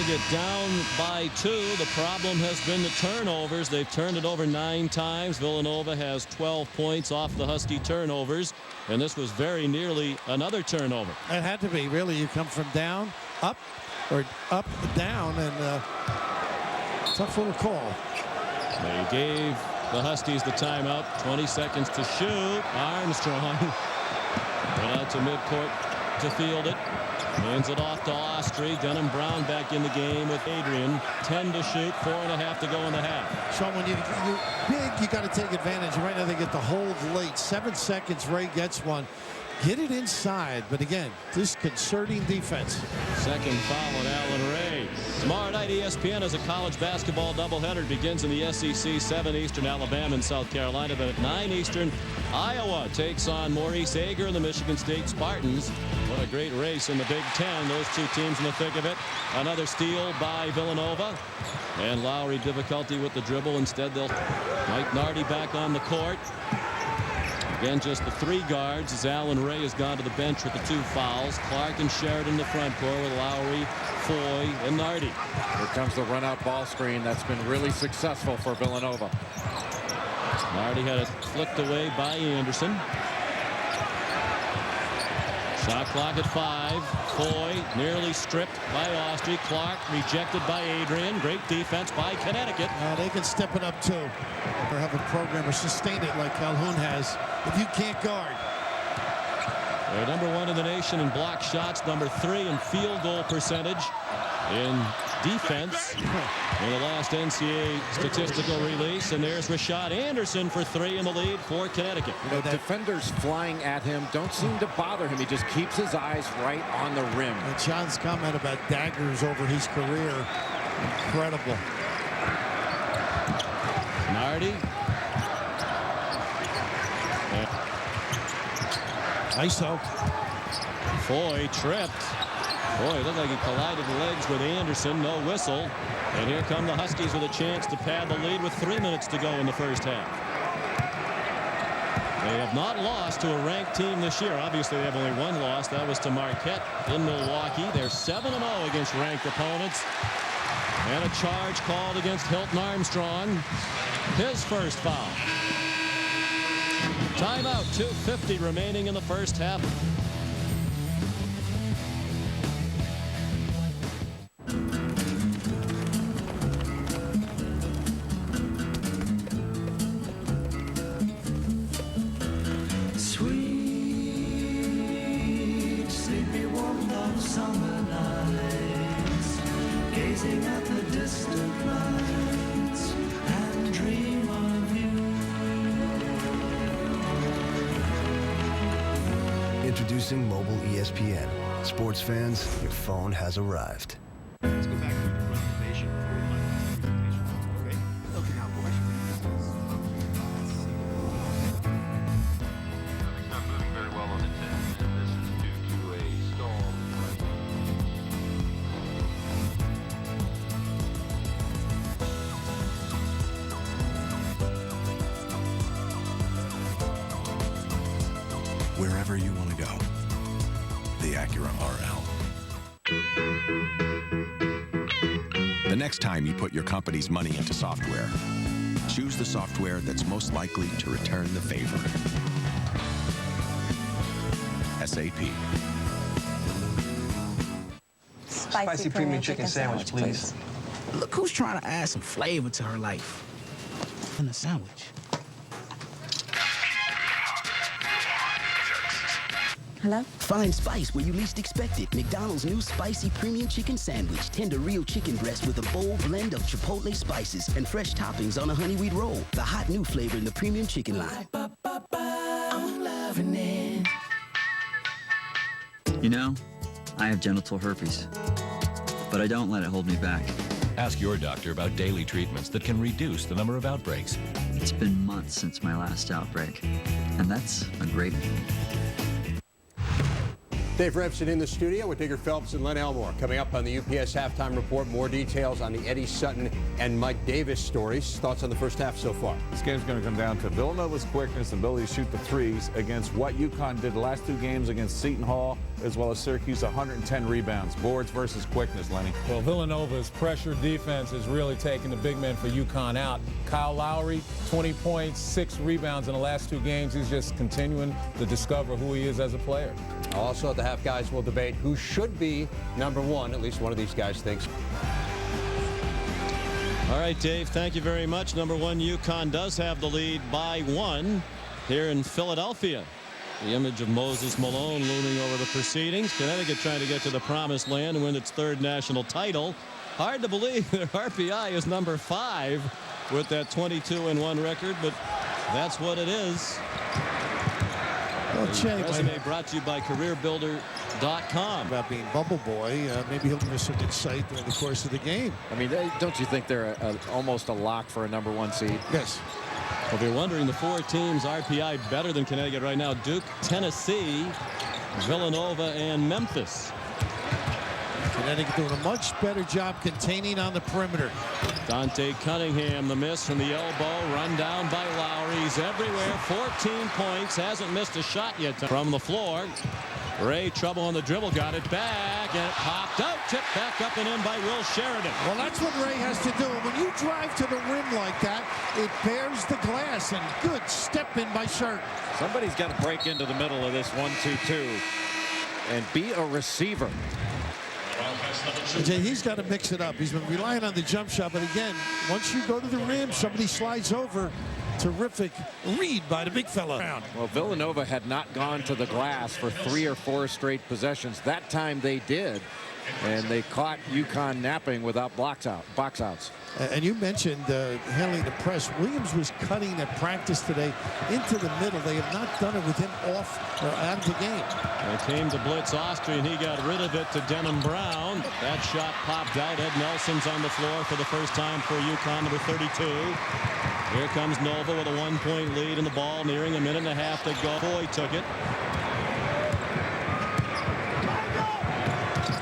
Connecticut down by 2. The problem has been the turnovers. They've turned it over 9 times. Villanova has 12 points off the Husky turnovers, and this was very nearly another turnover. It had to be. Really, you come from down, up, or up, down, and tough little call. They gave the Huskies the timeout. 20 seconds to shoot. Armstrong went out to midcourt to field it. Hands it off to Austri. Denham Brown back in the game with Adrian. 10 to shoot, 4.5 to go in the half. Sean, when you're big, you got to take advantage. Right now they get the hold late. 7 seconds, Ray gets one. Get it inside, but again, disconcerting defense. Second foul on Allen Ray. Tomorrow night, ESPN has a college basketball doubleheader. It begins in the SEC, 7 Eastern, Alabama and South Carolina. Then at 9 Eastern, Iowa takes on Maurice Ager and the Michigan State Spartans. What a great race in the Big Ten. Those two teams in the thick of it. Another steal by Villanova. And Lowry difficulty with the dribble. Instead, Mike Nardi back on the court. Again, just the 3 guards as Allen Ray has gone to the bench with the 2 fouls. Clark and Sheridan in the front court with Lowry, Foy, and Nardi. Here comes the run-out ball screen. That's been really successful for Villanova. Nardi had it flicked away by Anderson. Shot clock at 5. Foy nearly stripped by Austri. Clark rejected by Adrian. Great defense by Connecticut. They can step it up too, or have a program or sustain it like Calhoun has. If you can't guard. They're number 1 in the nation in block shots, number 3 in field goal percentage, in defense in the last NCAA statistical release. And there's Rashad Anderson for 3 in the lead for Connecticut. You know, defenders flying at him don't seem to bother him. He just keeps his eyes right on the rim. And John's comment about daggers over his career, incredible. Nardi. ISO. Foy tripped. Boy, it looked like he collided legs with Anderson. No whistle. And here come the Huskies with a chance to pad the lead with 3 minutes to go in the first half. They have not lost to a ranked team this year. Obviously, they have only 1 loss. That was to Marquette in Milwaukee. They're 7-0 against ranked opponents. And a charge called against Hilton Armstrong. His first foul. Timeout, 2:50 remaining in the first half. Sweet, sleepy, warm love, summer nights, gazing at the distant lights and dream of you. Introducing mobile ESPN. Sports fans, your phone has arrived. Let's go back to the presentation before we find the presentation. Okay? Okay, now, boys. It's not moving very well on the 10, and this is due to a stall. Wherever you want to go, the Acura RL. The next time you put your company's money into software, choose the software that's most likely to return the favor. SAP. Spicy premium chicken sandwich, please. Look who's trying to add some flavor to her life. In a sandwich. Hello? Find spice where you least expect it. McDonald's new spicy premium chicken sandwich. Tender real chicken breast with a bold blend of chipotle spices and fresh toppings on a honey wheat roll. The hot new flavor in the premium chicken line. I'm loving it. You know, I have genital herpes, but I don't let it hold me back. Ask your doctor about daily treatments that can reduce the number of outbreaks. It's been months since my last outbreak, and that's a great thing. Dave Revson in the studio with Digger Phelps and Len Elmore. Coming up on the UPS Halftime Report, more details on the Eddie Sutton and Mike Davis stories. Thoughts on the first half so far? This game's going to come down to Villanova's quickness and ability to shoot the threes against what UConn did the last 2 games against Seton Hall as well as Syracuse 110 rebounds. Boards versus quickness, Lenny. Well, Villanova's pressure defense has really taken the big man for UConn out. Kyle Lowry, 20 points, 6 rebounds in the last 2 games. He's just continuing to discover who he is as a player. Also at the half, guys will debate who should be #1. At least one of these guys thinks. All right, Dave, thank you very much. #1, UConn does have the lead by 1 here in Philadelphia. The image of Moses Malone looming over the proceedings. Connecticut trying to get to the promised land and win its 3rd national title. Hard to believe that RPI is #5 with that 22-1 record, but that's what it is. Well, Jay, resume brought to you by CareerBuilder.com. About being Bubble Boy, maybe he'll give us some insight during the course of the game. I mean, don't you think they're almost a lock for a #1 seed? Yes. Well, if you're wondering, the 4 teams RPI better than Connecticut right now: Duke, Tennessee, Villanova, and Memphis. Connecticut doing a much better job containing on the perimeter. Dante Cunningham, the miss from the elbow, run down by Lowry. He's everywhere. 14 points, hasn't missed a shot yet from the floor. Ray, trouble on the dribble, got it back, and it popped out. Tipped back up and in by Will Sheridan. Well, that's what Ray has to do. When you drive to the rim like that, it bears the glass, and good step in by Sheridan. Somebody's got to break into the middle of this 1-2-2 and be a receiver. Jay, he's got to mix it up. He's been relying on the jump shot, but again, once you go to the rim, somebody slides over. Terrific read by the big fella. Well, Villanova had not gone to the glass for 3 or 4 straight possessions. That time they did, and they caught UConn napping without box outs. And you mentioned handling the press. Williams was cutting at practice today into the middle. They have not done it with him off or out of the game. They came to blitz Austria, and he got rid of it to Denham Brown. That shot popped out. Ed Nelson's on the floor for the first time for UConn, #32. Here comes Nova with a 1-point lead in the ball, nearing a 1.5 minutes to go. Foy took it.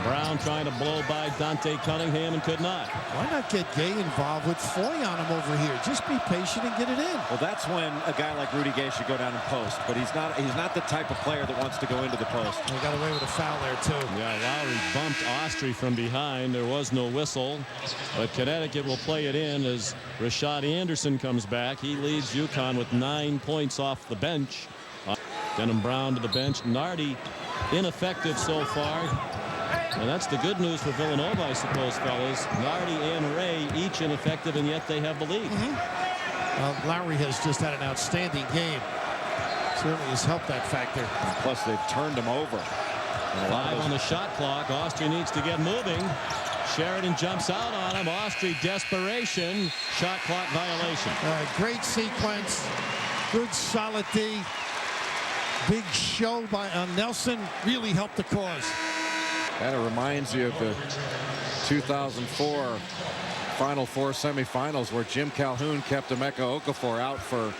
Brown trying to blow by Dante Cunningham and could not. Why not get Gay involved with Foy on him over here? Just be patient and get it in. Well, that's when a guy like Rudy Gay should go down and post, but he's not the type of player that wants to go into the post. They got away with a foul there too. Yeah, Lowry bumped Austria from behind. There was no whistle, but Connecticut will play it in as Rashad Anderson comes back. He leads UConn with 9 points off the bench. Denham Brown to the bench. Nardi ineffective so far. And that's the good news for Villanova, I suppose, fellas. Nardi and Ray each ineffective, and yet they have the lead. Lowry has just had an outstanding game. Certainly has helped that factor. And plus, they've turned him over. 5 on the shot clock. Austria needs to get moving. Sheridan jumps out on him. Austria desperation. Shot clock violation. Great sequence. Good solid D. Big show by Nelson. Really helped the cause. Kind of reminds you of the 2004 Final Four semifinals where Jim Calhoun kept Emeka Okafor out for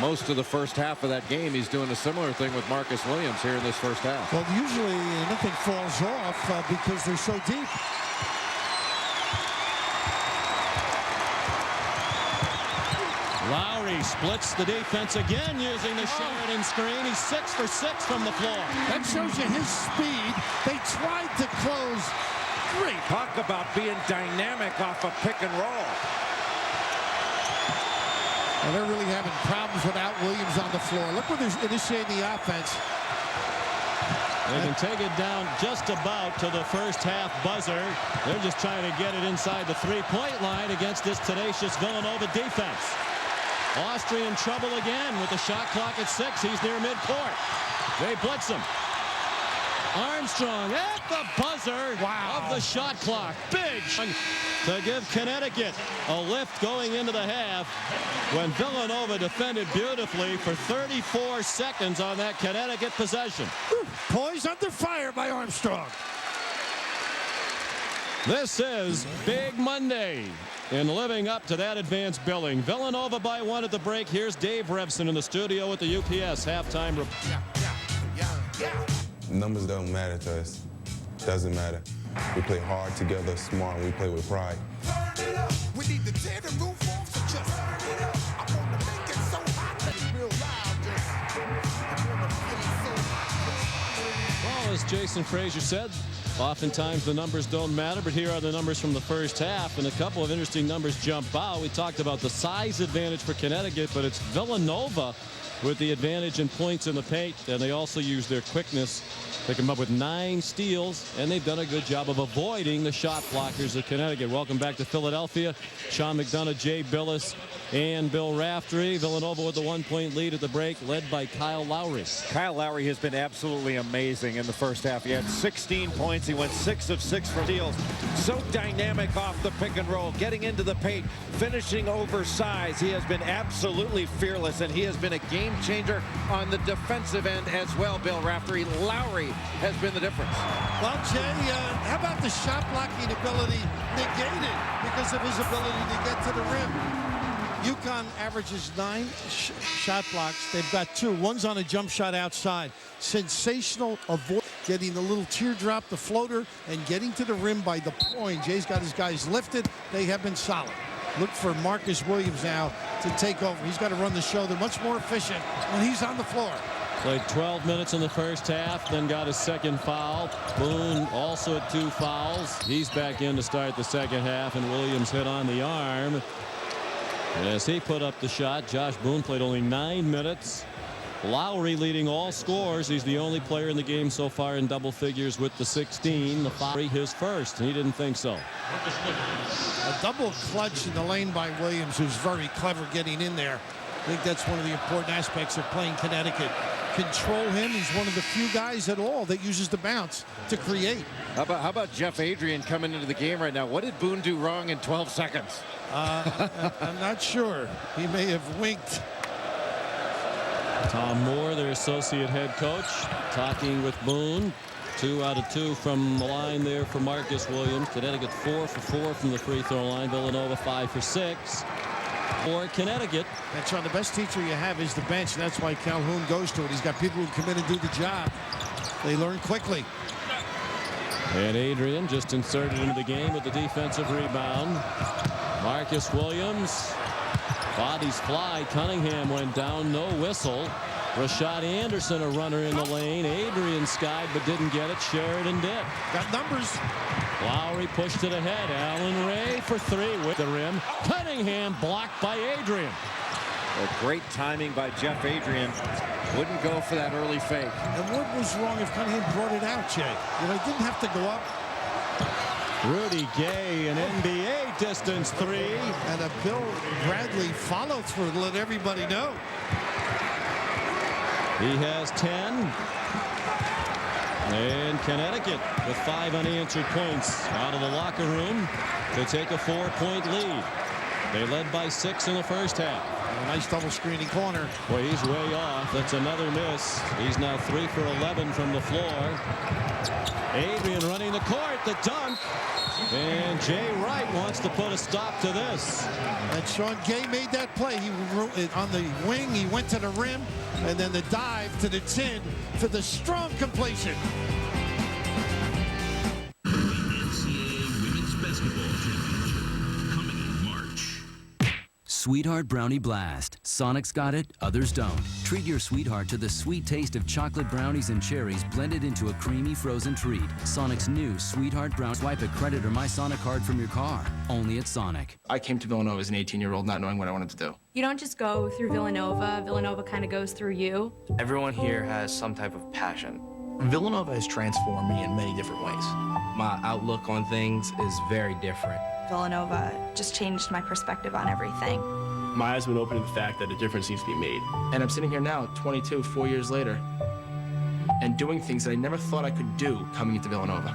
most of the first half of that game. He's doing a similar thing with Marcus Williams here in this first half. Well, usually nothing falls off because they're so deep. Lowry splits the defense again using the Sheridan screen. He's 6 for 6 from the floor. That shows you his speed. They tried to close. Great. Talk about being dynamic off a pick and roll. And they're really having problems without Williams on the floor. Look where they're initiating the offense. They can take it down just about to the first half buzzer. They're just trying to get it inside the 3-point line against this tenacious Villanova defense. Austria in trouble again with the shot clock at 6. He's near midcourt. They blitz him. Armstrong at the buzzer of the shot clock. Big to give Connecticut a lift going into the half when Villanova defended beautifully for 34 seconds on that Connecticut possession. Poised under fire by Armstrong. This is Big Monday in living up to that advanced billing. Villanova by 1 at the break. Here's Dave Revson in the studio with the UPS halftime report. Numbers don't matter to us. Doesn't matter. We play hard together, smart, and we play with pride. We need to tear the roof off, so just turn it up. I want to make it so hot that it's real loud. Well, as Jason Frazier said, oftentimes the numbers don't matter, but here are the numbers from the first half, and a couple of interesting numbers jump out. We talked about the size advantage for Connecticut, but it's Villanova with the advantage in points in the paint, and they also use their quickness to come up with 9 steals, and they've done a good job of avoiding the shot blockers of Connecticut. Welcome back to Philadelphia. Sean McDonough, Jay Billis, and Bill Raftery. Villanova with the 1-point lead at the break, led by Kyle Lowry. Kyle Lowry has been absolutely amazing in the first half. He had 16 points. He went 6 of 6 for steals. So dynamic off the pick and roll, getting into the paint, finishing oversized. He has been absolutely fearless, and he has been a game changer on the defensive end as well, Bill Raftery. Lowry has been the difference. Well, Jay, how about the shot blocking ability negated because of his ability to get to the rim? UConn averages 9 shot blocks. They've got 2. One's on a jump shot outside. Sensational avoid getting the little teardrop, the floater, and getting to the rim by the point. Jay's got his guys lifted. They have been solid. Look for Marcus Williams now to take over. He's got to run the show. They're much more efficient when he's on the floor. Played 12 minutes in the first half, then got his second foul. Boone also at 2 fouls. He's back in to start the second half, and Williams hit on the arm as he put up the shot. Josh Boone played only 9 minutes. Lowry leading all scores. He's the only player in the game so far in double figures with the 16. The foul, his first, and he didn't think so. A double clutch in the lane by Williams, who's very clever getting in there. I think that's one of the important aspects of playing Connecticut. Control him. He's one of the few guys at all that uses the bounce to create. How about Jeff Adrian coming into the game right now? What did Boone do wrong in 12 seconds? I'm not sure. He may have winked. Tom Moore, their associate head coach, talking with Boone. 2 out of 2 from the line there for Marcus Williams. Connecticut 4 for 4 from the free throw line. Villanova 5 for 6. For Connecticut. That's on the best teacher you have is the bench. And that's why Calhoun goes to it. He's got people who come in and do the job. They learn quickly. And Adrian just inserted into the game with the defensive rebound. Marcus Williams. Bodies fly. Cunningham went down. No whistle. Rashad Anderson, a runner in the lane. Adrian skied but didn't get it. Sheridan did. Got numbers. Lowry pushed it ahead. Allen Ray for 3 with the rim. Cunningham blocked by Adrian. A great timing by Jeff Adrian. Wouldn't go for that early fake. And what was wrong if Cunningham brought it out, Jay? You know, he didn't have to go up. Rudy Gay, an NBA distance 3. And a Bill Bradley follow through to let everybody know. He has 10. And Connecticut with 5 unanswered points out of the locker room to take a 4-point lead. They led by 6 in the first half. A nice double screening corner. Boy, he's way off. That's another miss. He's now 3 for 11 from the floor. Adrian running the court, the dunk. And Jay Wright wants to put a stop to this. And Sean Gay made that play. He on the wing, he went to the rim, and then the dive to the tin for the strong completion. The NCAA Women's Basketball Championship coming in March. Sweetheart Brownie Blast. Sonic's got it, others don't. Treat your sweetheart to the sweet taste of chocolate brownies and cherries blended into a creamy frozen treat. Sonic's new Sweetheart Brown. Swipe a credit or My Sonic card from your car. Only at Sonic. I came to Villanova as an 18-year-old not knowing what I wanted to do. You don't just go through Villanova. Villanova kind of goes through you. Everyone here has some type of passion. Villanova has transformed me in many different ways. My outlook on things is very different. Villanova just changed my perspective on everything. My eyes have been opened to the fact that a difference needs to be made. And I'm sitting here now, 22, 4 years later, and doing things that I never thought I could do coming into Villanova.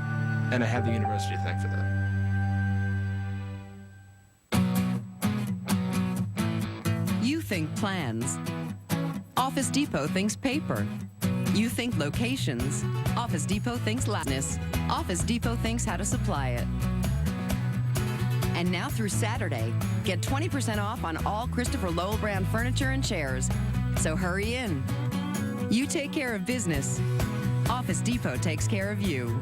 And I have the university to thank for that. You think plans. Office Depot thinks paper. You think locations. Office Depot thinks loudness. Office Depot thinks how to supply it. And now through Saturday, get 20% off on all Christopher Lowell brand furniture and chairs. So hurry in. You take care of business. Office Depot takes care of you.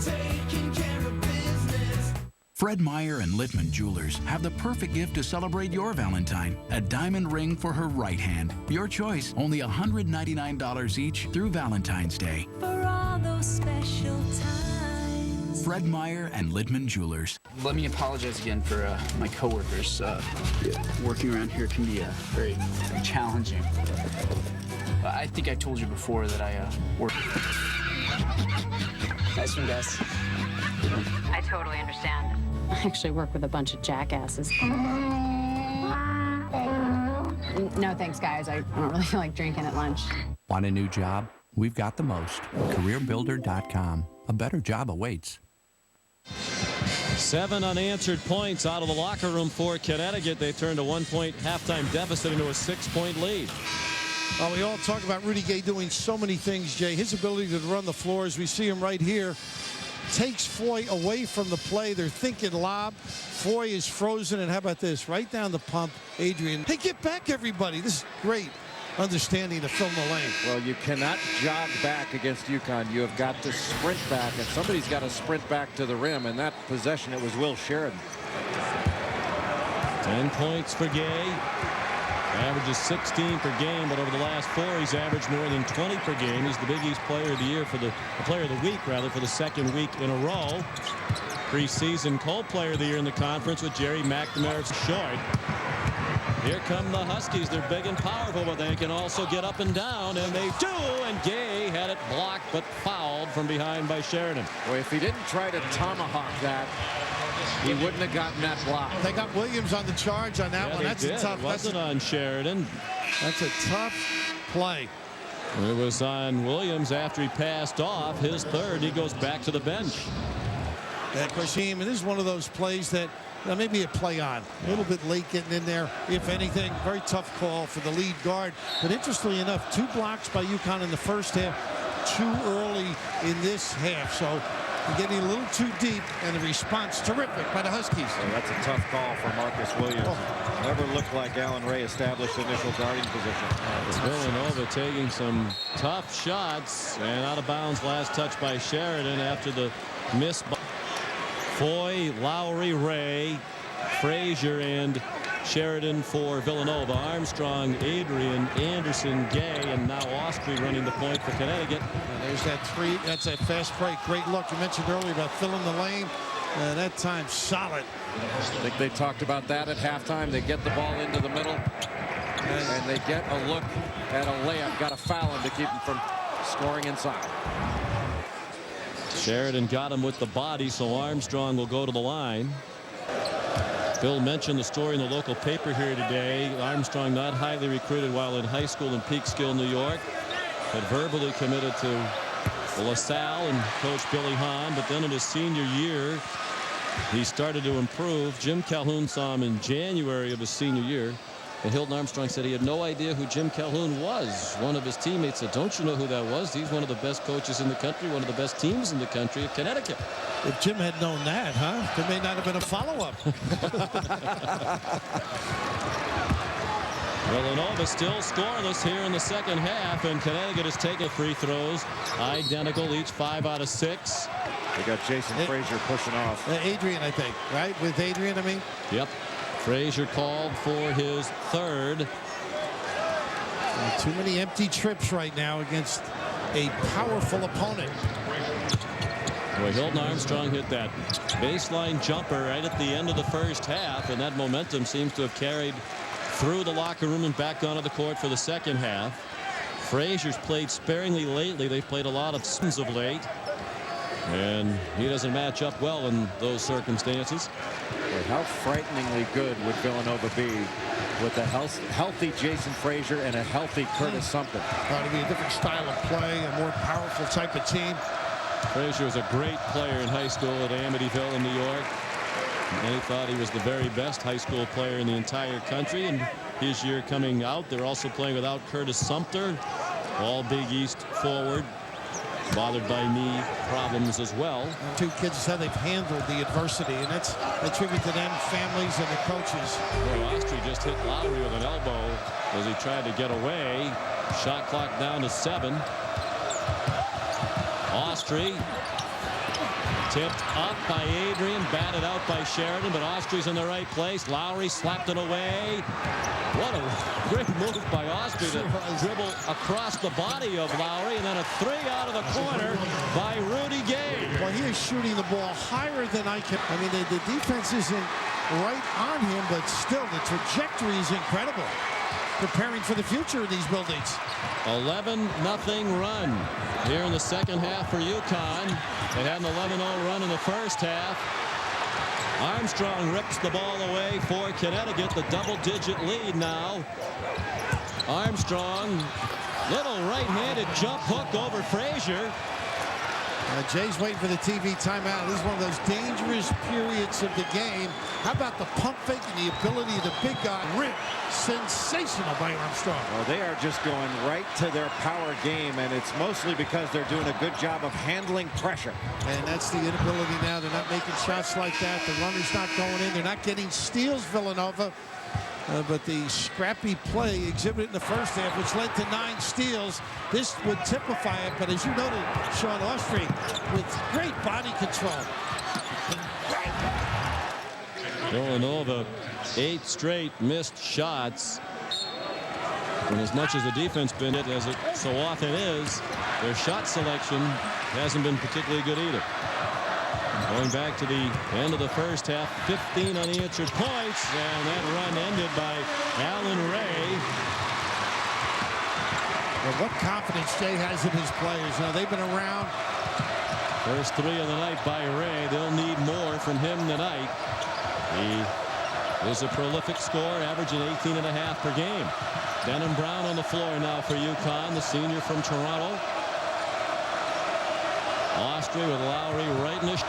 Taking care of business. Fred Meyer and Littman Jewelers have the perfect gift to celebrate your Valentine. A diamond ring for her right hand. Your choice, only $199 each through Valentine's Day. For all those special times. Fred Meyer and Littman Jewelers. Let me apologize again for my coworkers. Working around here can be very challenging. I think I told you before that I work. Nice one, guys. I totally understand. I actually work with a bunch of jackasses. No thanks, guys. I don't really feel like drinking at lunch. Want a new job? We've got the most. CareerBuilder.com. A better job awaits. 7 unanswered points out of the locker room for Connecticut. They turned a 1-point halftime deficit into a 6-point lead. Well, we all talk about Rudy Gay doing so many things, Jay. His ability to run the floor, as we see him right here, takes Foy away from the play. They're thinking lob. Foy is frozen, and how about this? Right down the pump, Adrian. Hey, get back, everybody. This is great understanding to fill the lane. Well, you cannot jog back against UConn. You have got to sprint back, and somebody's got to sprint back to the rim. And that possession, it was Will Sheridan. 10 points for Gay. Averages 16 per game, but over the last 4, he's averaged more than 20 per game. He's the Big East Player of the Year Player of the Week, rather, for the 2nd week in a row. Preseason Co-Player of the Year in the conference with Jerry McNamara's short. Here come the Huskies. They're big and powerful, but they can also get up and down, and they do. And Gay had it blocked, but fouled from behind by Sheridan. Boy, if he didn't try to tomahawk that, he wouldn't have gotten that block. They got Williams on the charge on that one. That's a tough. It wasn't on Sheridan. That's a tough play. It was on Williams after he passed off his 3rd. He goes back to the bench. Of course, and this is one of those plays that maybe a play on. A little bit late getting in there, if anything. Very tough call for the lead guard. But interestingly enough, 2 blocks by UConn in the first half, 2 early in this half. So getting a little too deep, and the response terrific by the Huskies. So that's a tough call for Marcus Williams. Never looked like Allen Ray established initial guarding position. Villanova taking some tough shots, and out of bounds last touch by Sheridan after the miss. Foy, Lowry, Ray, Frazier, and Sheridan for Villanova. Armstrong, Adrian, Anderson, Gay, and now Austri running the point for Connecticut. And there's that 3. That's a fast break. Great look. You mentioned earlier about filling the lane. That time solid. I think they talked about that at halftime. They get the ball into the middle, and they get a look at a layup. Got to foul him to keep him from scoring inside. Sheridan got him with the body, so Armstrong will go to the line. Bill mentioned the story in the local paper here today. Armstrong, not highly recruited while in high school in Peekskill, New York, had verbally committed to LaSalle and Coach Billy Hahn, but then in his senior year, he started to improve. Jim Calhoun saw him in January of his senior year, and Hilton Armstrong said he had no idea who Jim Calhoun was. One of his teammates said, "Don't you know who that was? He's one of the best coaches in the country, one of the best teams in the country of Connecticut." If Jim had known that, there may not have been a follow-up. Villanova still scoreless here in the 2nd half, and Connecticut has taken free throws. Identical, each 5 out of 6. They got Jason Frazier pushing off. Adrian, I think, right? With Adrian, I mean? Yep. Frazier called for his 3rd. Too many empty trips right now against a powerful opponent. Boy, Hilton Armstrong hit that baseline jumper right at the end of the first half, and that momentum seems to have carried through the locker room and back onto the court for the 2nd half. Frazier's played sparingly lately. They've played a lot of sins of late, and he doesn't match up well in those circumstances. Boy, how frighteningly good would Villanova be with a healthy Jason Frazier and a healthy Curtis Sumter? It'd be a different style of play, a more powerful type of team. Frazier was a great player in high school at Amityville in New York. And he thought he was the very best high school player in the entire country. And his year coming out, they're also playing without Curtis Sumter, all Big East forward, bothered by knee problems as well. 2 kids said they've handled the adversity, and that's a tribute to them, families, and the coaches. Well, Austri just hit Lowry with an elbow as he tried to get away. Shot clock down to 7. Austri Tipped up by Adrian, batted out by Sheridan, but Austry's in the right place. Lowry slapped it away. What a great move by Austry to dribble across the body of Lowry, and then a three out of the corner by Rudy Gay. Well, he is shooting the ball higher than I can. I mean, the defense isn't right on him, but still the trajectory is incredible. Preparing for the future of these buildings. 11-0 run here in the second half for UConn. They had an 11-0 run in the first half. Armstrong rips the ball away for Connecticut. The double-digit lead now. Armstrong, little right-handed jump hook over Frazier. Jay's waiting for the TV timeout. This is one of those dangerous periods of the game. How about the pump fake and the ability of the big guy? Rip. Sensational by Armstrong. Well, they are just going right to their power game, and it's mostly because they're doing a good job of handling pressure. And that's the inability now. They're not making shots like that. The runner's not going in. They're not getting steals, Villanova. But the scrappy play exhibited in the first half, which led to 9 steals. This would typify it, but as you noted, Sean, Austry with great body control. Villanova, 8 straight missed shots. And as much as the defense been it, as it so often is, their shot selection hasn't been particularly good either. Going back to the end of the first half, 15 unanswered points, and that run ended by Allen Ray. Well, what confidence Jay has in his players. Now, they've been around. First 3 of the night by Ray. They'll need more from him tonight. He is a prolific scorer, averaging 18.5 per game. Denham Brown on the floor now for UConn, the senior from Toronto. Austry with Lowry right in his.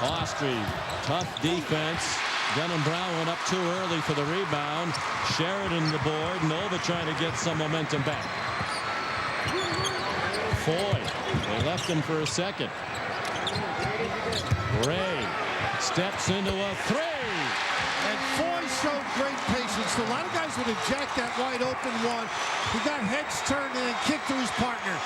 Austry, tough defense. Denham Brown went up too early for the rebound. Sheridan the board. Nova trying to get some momentum back. Foy, they left him for a second. Ray steps into a 3. And Foy showed great patience. A lot of guys would have jacked that wide open one. He got heads turned and then kicked to his partner.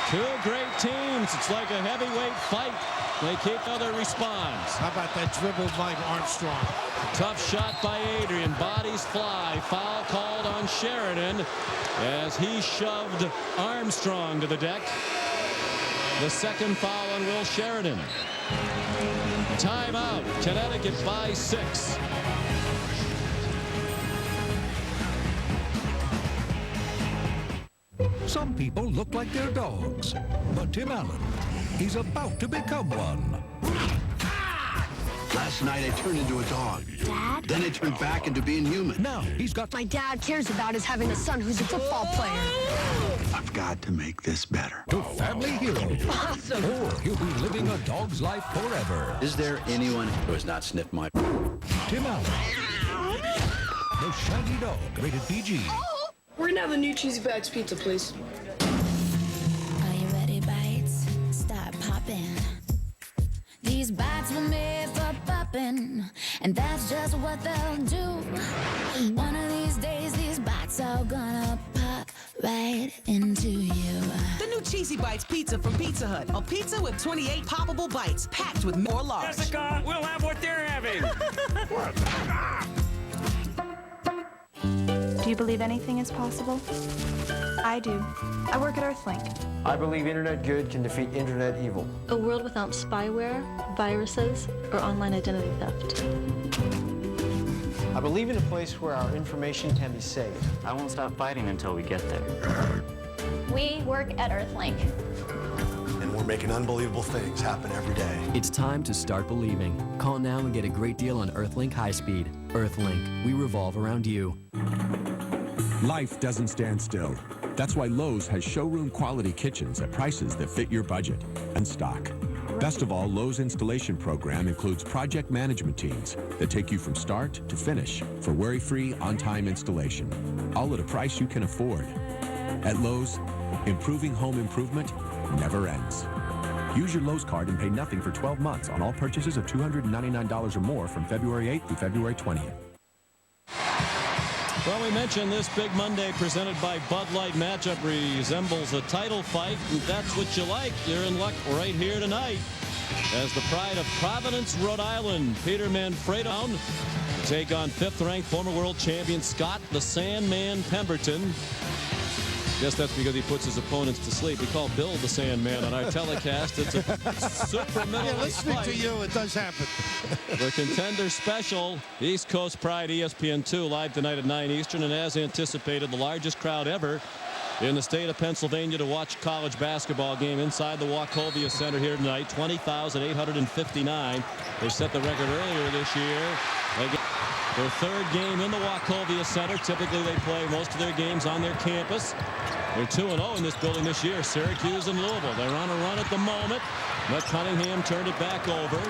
2 great teams. It's like a heavyweight fight. They keep other responds. How about that dribble by Armstrong? Tough shot by Adrian. Bodies fly. Foul called on Sheridan as he shoved Armstrong to the deck. The second foul on Will Sheridan. Timeout. Connecticut by 6. Some people look like they're dogs, but Tim Allen, he's about to become one. Last night I turned into a dog. Dad? Then I turned back into being human. Now he's got... My dad cares about is having a son who's a football player. I've got to make this better. To family hero. Awesome. Or he'll be living a dog's life forever. Is there anyone who has not sniffed my... Tim Allen. The Shaggy Dog, rated PG. We're gonna have a new cheesy bites pizza, please. Are you ready, bites? Start popping. These bites were made for popping, and that's just what they'll do. One of these days, these bites are gonna pop right into you. The new Cheesy Bites pizza from Pizza Hut. A pizza with 28 poppable bites, packed with more large. Jessica, we'll have what they're having. Do you believe anything is possible? I do. I work at Earthlink. I believe internet good can defeat internet evil. A world without spyware, viruses, or online identity theft. I believe in a place where our information can be safe. I won't stop fighting until we get there. We work at Earthlink. And we're making unbelievable things happen every day. It's time to start believing. Call now and get a great deal on Earthlink High Speed. Earthlink, we revolve around you. Life doesn't stand still. That's why Lowe's has showroom quality kitchens at prices that fit your budget and stock. Best of all, Lowe's installation program includes project management teams that take you from start to finish for worry-free, on-time installation, all at a price you can afford. At Lowe's, improving home improvement never ends. Use your Lowe's card and pay nothing for 12 months on all purchases of $299 or more from February 8th through February 20th. Well, we mentioned this Big Monday presented by Bud Light matchup resembles a title fight. If that's what you like, you're in luck right here tonight. as the pride of Providence, Rhode Island, Peter Manfredo, to take on 5th-ranked former world champion Scott the Sandman Pemberton. Guess that's because he puts his opponents to sleep. We call Bill the Sandman on our telecast. It's a super middle. Yeah, listening to you, it does happen. The Contender Special, East Coast Pride, ESPN2, live tonight at 9 Eastern, and as anticipated, the largest crowd ever in the state of Pennsylvania to watch college basketball game inside the Wachovia Center here tonight. 20,859. They set the record earlier this year. They get their 3rd game in the Wachovia Center. Typically, they play most of their games on their campus. They're 2-0 in this building this year. Syracuse and Louisville. They're on a run at the moment, but Cunningham turned it back over.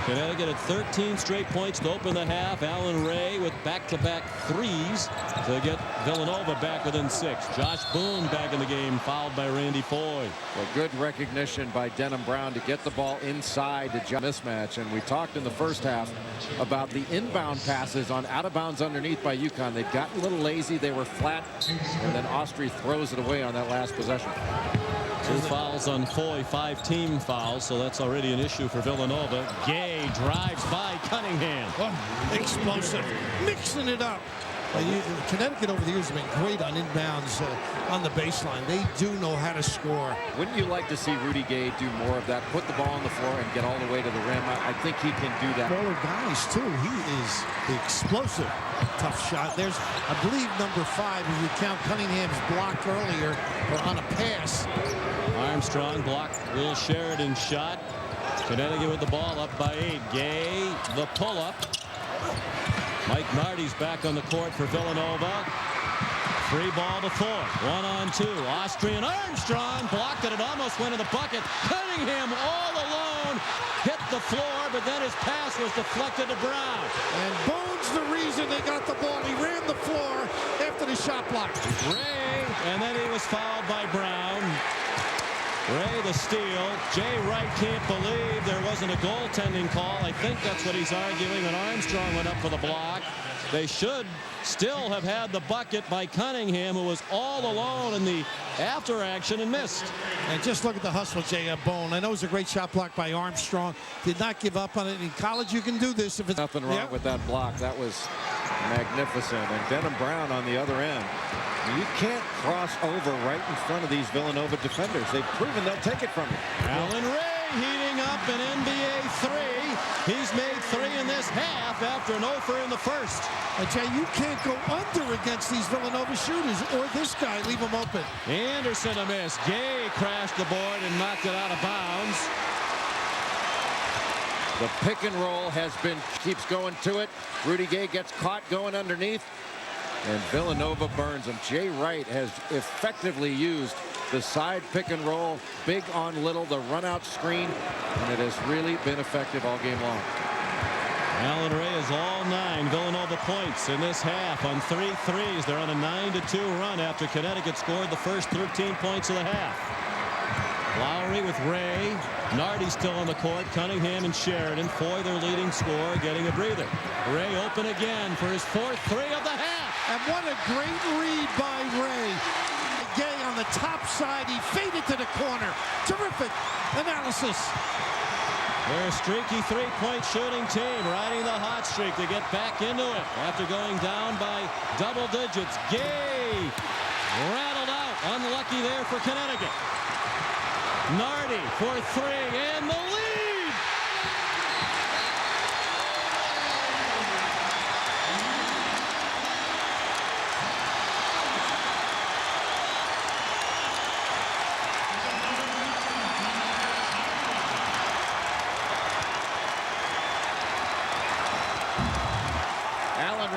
Connecticut at 13 straight points to open the half. Allen Ray with back-to-back threes to get Villanova back within 6. Josh Boone back in the game, fouled by Randy Foy. Well, good recognition by Denham Brown to get the ball inside the mismatch. And we talked in the first half about the inbound passes on out-of-bounds underneath by UConn. They've gotten a little lazy. They were flat, and then Austri throws it away on that last possession. 2 fouls on Foy, 5 team fouls, so that's already an issue for Villanova. Gay drives by Cunningham. Explosive, mixing it up. Connecticut over the years have been great on inbounds on the baseline. They do know how to score. Wouldn't you like to see Rudy Gay do more of that? Put the ball on the floor and get all the way to the rim. I think he can do that. Smaller guys, too. He is explosive. Tough shot. There's, I believe, number 5, if you count Cunningham's block earlier, or on a pass. Armstrong blocked Will Sheridan's shot. Connecticut with the ball up by 8. Gay, the pull-up. Mike Nardi's back on the court for Villanova. Free ball to Foy. 1-on-2. Austrian Armstrong blocked it. It almost went in the bucket. Cunningham all alone. Hit the floor, but then his pass was deflected to Brown. And Bone's the reason they got the ball. He ran the floor after the shot block. Ray, and then he was fouled by Brown. Ray the steal. Jay Wright can't believe there wasn't a goaltending call. I think that's what he's arguing when Armstrong went up for the block. They should still have had the bucket by Cunningham, who was all alone in the after action and missed. And just look at the hustle, Jay Bone. I know it was a great shot block by Armstrong. Did not give up on it. In college, you can do this if it's nothing wrong with that block. That was magnificent. And Denham Brown on the other end. You can't cross over right in front of these Villanova defenders. They've proven they'll take it from you. Allen Ray heating up an NBA 3. He's made 3 in this half after an 0 in the first. And Jay, you can't go under against these Villanova shooters, or this guy, leave him open. Anderson a miss. Gay crashed the board and knocked it out of bounds. The pick and roll keeps going to it. Rudy Gay gets caught going underneath, and Villanova burns him. Jay Wright has effectively used the side pick and roll, big on little, the run out screen, and it has really been effective all game long. Allen Ray is all 9 Villanova points in this half on 3 threes. They're on a 9-2 run after Connecticut scored the first 13 points of the half. Lowry with Ray. Nardi still on the court. Cunningham and Sheridan. Foy, their leading scorer, getting a breather. Ray open again for his 4th 3 of the half. And what a great read by Ray. Gay on the top side. He faded to the corner. Terrific analysis. Their streaky 3-point shooting team riding the hot streak to get back into it after going down by double digits. Gay rattled out. Unlucky there for Connecticut. Nardi for 3 and the lead.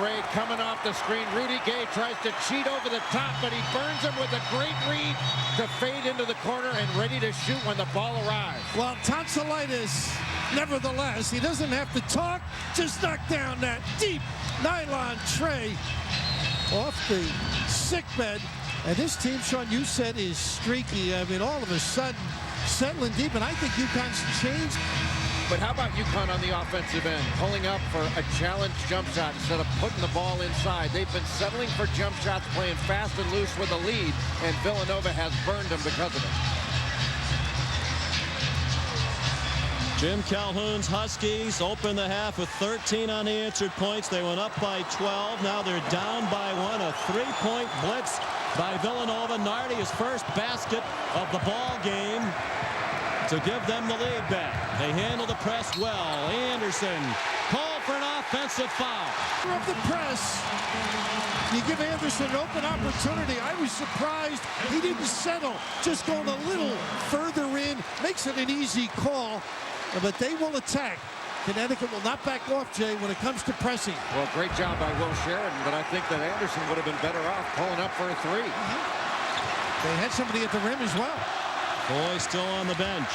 Ray coming off the screen. Rudy Gay tries to cheat over the top, but he burns him with a great read to fade into the corner and ready to shoot when the ball arrives. Well, tonsillitis, nevertheless, he doesn't have to talk, just knock down that deep nylon tray off the sickbed. And this team, Sean, you said is streaky. I mean, all of a sudden, settling deep, and I think UConn's changed. But how about UConn on the offensive end, pulling up for a challenge jump shot instead of putting the ball inside? They've been settling for jump shots, playing fast and loose with a lead, and Villanova has burned them because of it. Jim Calhoun's Huskies opened the half with 13 unanswered points. They went up by 12. Now they're down by 1. A 3-point blitz by Villanova. Nardi, his first basket of the ball game to give them the lead back. They handle the press well. Anderson called for an offensive foul. Of the press, you give Anderson an open opportunity. I was surprised he didn't settle, just going a little further in. Makes it an easy call, but they will attack. Connecticut will not back off, Jay, when it comes to pressing. Well, great job by Will Sheridan, but I think that Anderson would have been better off pulling up for a three. They had somebody at the rim as well. Boy still on the bench.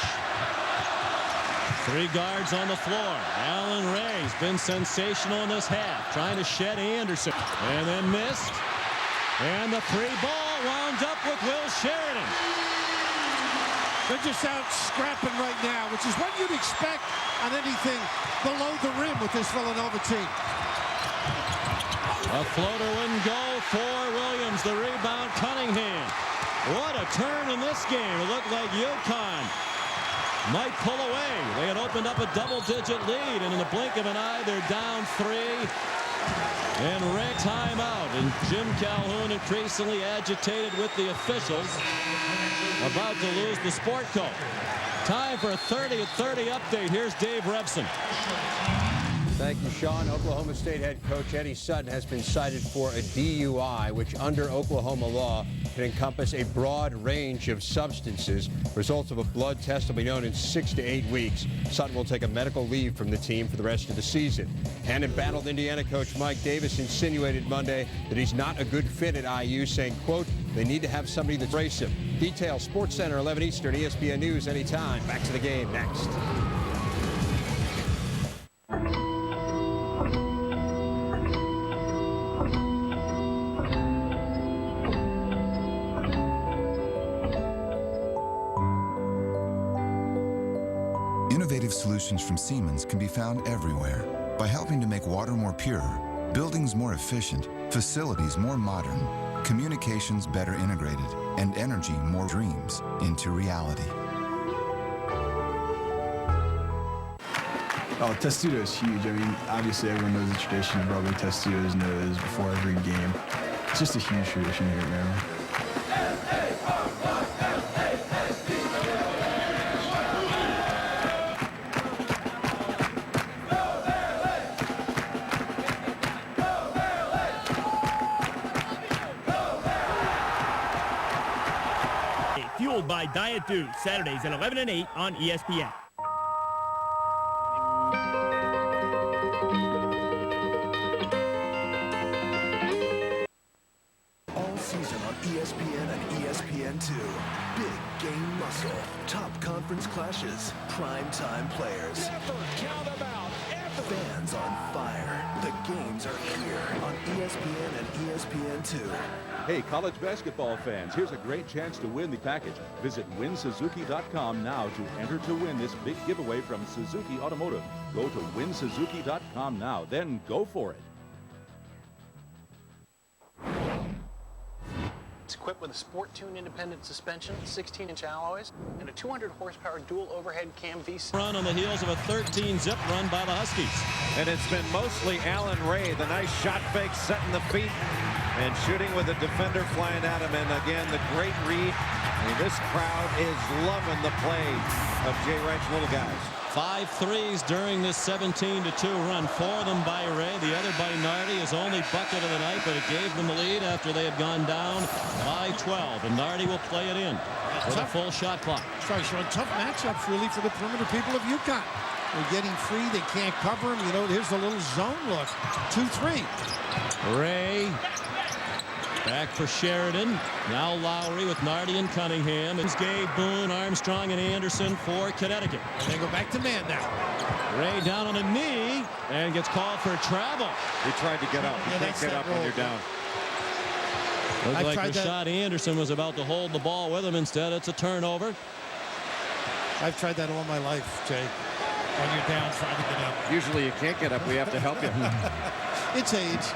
3 guards on the floor. Allen Ray's been sensational in this half, trying to shed Anderson, and then missed. And the 3 ball wound up with Will Sheridan. They're just out scrapping right now, which is what you'd expect on anything below the rim with this Villanova team. A floater wouldn't go for Williams. The rebound, Cunningham. What a turn in this game. It looked like UConn might pull away. They had opened up a double-digit lead, and in the blink of an eye, they're down 3. And Rick timeout, and Jim Calhoun increasingly agitated with the officials, about to lose the sport coat. Time for a 30-30 update. Here's Dave Rebson. Thank you, Sean. Oklahoma State head coach Eddie Sutton has been cited for a DUI, which under Oklahoma law can encompass a broad range of substances. Results of a blood test will be known in 6 to 8 weeks. Sutton will take a medical leave from the team for the rest of the season. And embattled Indiana coach Mike Davis insinuated Monday that he's not a good fit at IU, saying, quote, they need to have somebody to brace him. Details, Sports Center, 11 Eastern, ESPN News, anytime. Back to the game next. Innovative solutions from Siemens can be found everywhere. By helping to make water more pure, buildings more efficient, facilities more modern, communications better integrated, and energy more dreams into reality. Oh, Testudo is huge. I mean, obviously everyone knows the tradition of rubbing Testudo's nose before every game. It's just a huge tradition here at Maryland. Fueled by Diet Dew, Saturdays at 11 and 8 on ESPN. All season on ESPN and ESPN2. Big game muscle, top conference clashes, prime-time players. Never count them out, ever. Fans on fire. The games are here on ESPN and ESPN2. Hey, college basketball fans, here's a great chance to win the package. Visit winsuzuki.com now to enter to win this big giveaway from Suzuki Automotive. Go to winsuzuki.com now, then go for it. It's equipped with a Sport Tune independent suspension, 16-inch alloys, and a 200-horsepower dual overhead cam V6. Run on the heels of a 13-zip run by the Huskies. And it's been mostly Allen Ray, the nice shot fake, setting the feet, and shooting with a defender flying at him. And again, the great read. I mean, this crowd is loving the play of Jay Wright's little guys. 5 threes during this 17-2 run. 4 of them by Ray, the other by Nardi. His only bucket of the night, but it gave them the lead after they had gone down by 12. And Nardi will play it in with a full shot clock. Sorry, Sean, tough matchups really for the perimeter people of UConn. They're getting free. They can't cover him. You know, here's a little zone look. 2-3. Ray back for Sheridan. Now Lowry with Nardi and Cunningham. It's Gabe, Boone, Armstrong, and Anderson for Connecticut. They go back to man now. Ray down on a knee and gets called for travel. He tried to get up. You can't get up when you're down. Looked like Rashad Anderson was about to hold the ball with him. Instead, it's a turnover. I've tried that all my life, Jay. When you're down, trying to get up. Usually you can't get up. We have to help you. It's age.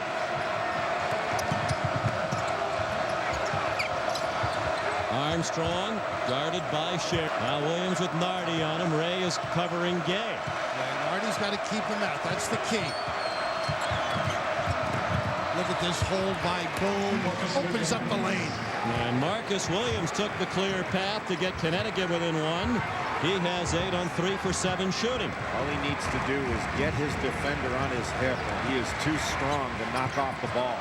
Armstrong guarded by Sher. Now Williams with Nardi on him. Ray is covering Gay. Yeah, Nardi's got to keep him out. That's the key. Look at this hold by Boone. Opens up the lane. And Marcus Williams took the clear path to get Connecticut within one. He has 8 on 3 for 7 shooting. All he needs to do is get his defender on his hip, and he is too strong to knock off the ball.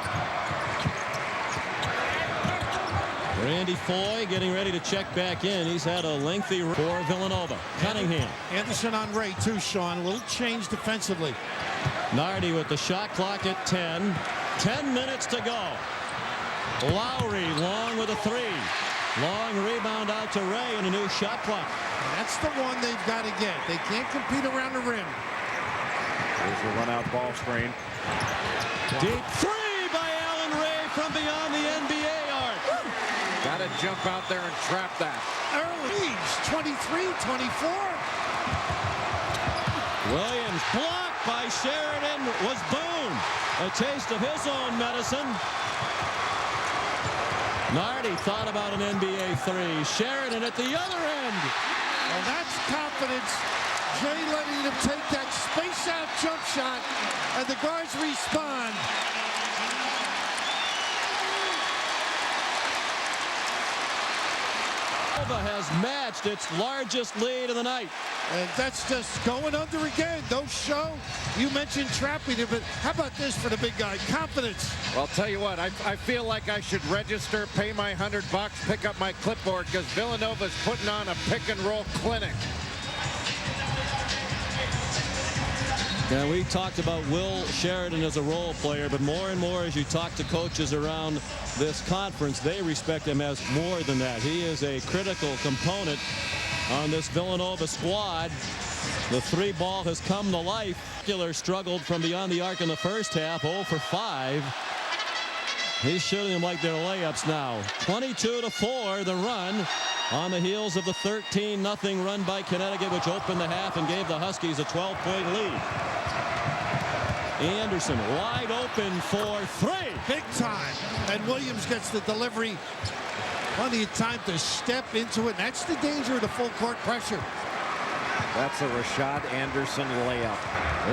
Randy Foy getting ready to check back in. He's had a lengthy for Villanova. Cunningham. Anderson on Ray too, Sean. A little change defensively. Nardi with the shot clock at 10. 10 minutes to go. Lowry long with a 3. Long rebound out to Ray and a new shot clock. That's the one they've got to get. They can't compete around the rim. There's a run-out ball screen. Deep 3 by Allen Ray from beyond the NBA arc. Got to jump out there and trap that. Early 23-24. Williams blocked by Sheridan. Was Boone. A taste of his own medicine. Nardi thought about an NBA 3. Sheridan at the other end. Well, that's confidence. Jay letting him take that space-out jump shot, and the guards respond. Villanova has matched its largest lead of the night. And that's just going under again. No show. You mentioned trapping it, but how about this for the big guy? Confidence. Well, I'll tell you what, I feel like I should register, pay my $100, pick up my clipboard, because Villanova's putting on a pick-and-roll clinic. Yeah, we talked about Will Sheridan as a role player, but more and more as you talk to coaches around this conference, they respect him as more than that. He is a critical component on this Villanova squad. The 3 ball has come to life. Killer struggled from beyond the arc in the first half, 0 for 5. He's shooting them like they're layups now. 22-4 the run on the heels of the 13-0 run by Connecticut, which opened the half and gave the Huskies a 12-point lead. Anderson wide open for 3. Big time. And Williams gets the delivery. Plenty of time to step into it. That's the danger of the full court pressure. That's a Rashad Anderson layup.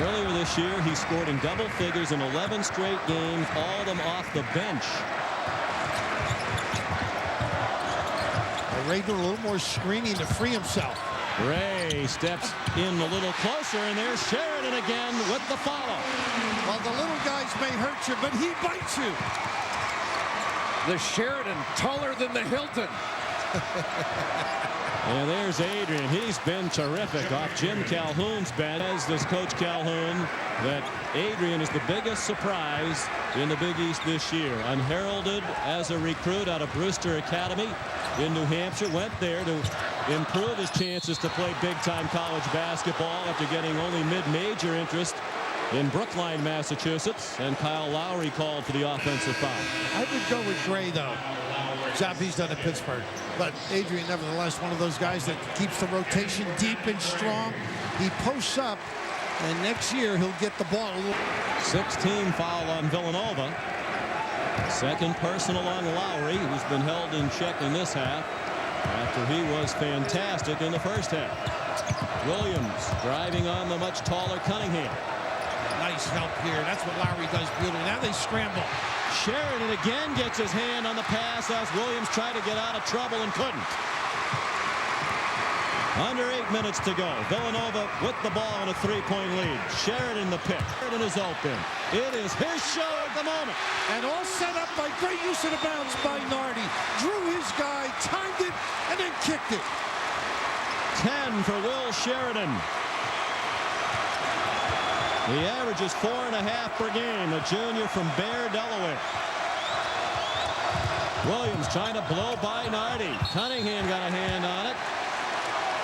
Earlier this year, he scored in double figures in 11 straight games, all of them off the bench. Ray doing a little more screening to free himself. Ray steps in a little closer, and there's Sheridan again with the follow. Well, the little guys may hurt you, but he bites you. The Sheridan taller than the Hilton. And there's Adrian. He's been terrific off Jim Calhoun's bench. As does Coach Calhoun, that Adrian is the biggest surprise in the Big East this year. Unheralded as a recruit out of Brewster Academy in New Hampshire. Went there to improve his chances to play big-time college basketball after getting only mid-major interest in Brookline, Massachusetts. And Kyle Lowry called for the offensive foul. I would go with Gray, though. Job he's done at Pittsburgh. But Adrian, nevertheless, one of those guys that keeps the rotation deep and strong. He posts up, and next year he'll get the ball. 16 foul on Villanova. Second personal on Lowry, who's been held in check in this half after he was fantastic in the first half. Williams driving on the much taller Cunningham. Nice help here. That's what Lowry does beautifully. Now they scramble. Sheridan again gets his hand on the pass as Williams tried to get out of trouble and couldn't. Under 8 minutes to go. Villanova with the ball in a 3-point lead. Sheridan the pick. Sheridan is open. It is his show at the moment. And all set up by great use of the bounce by Nardi. Drew his guy, timed it, and then kicked it. 10 for Will Sheridan. He averages 4.5 per game, a junior from Bear, Delaware. Williams trying to blow by Nardi. Cunningham got a hand on it.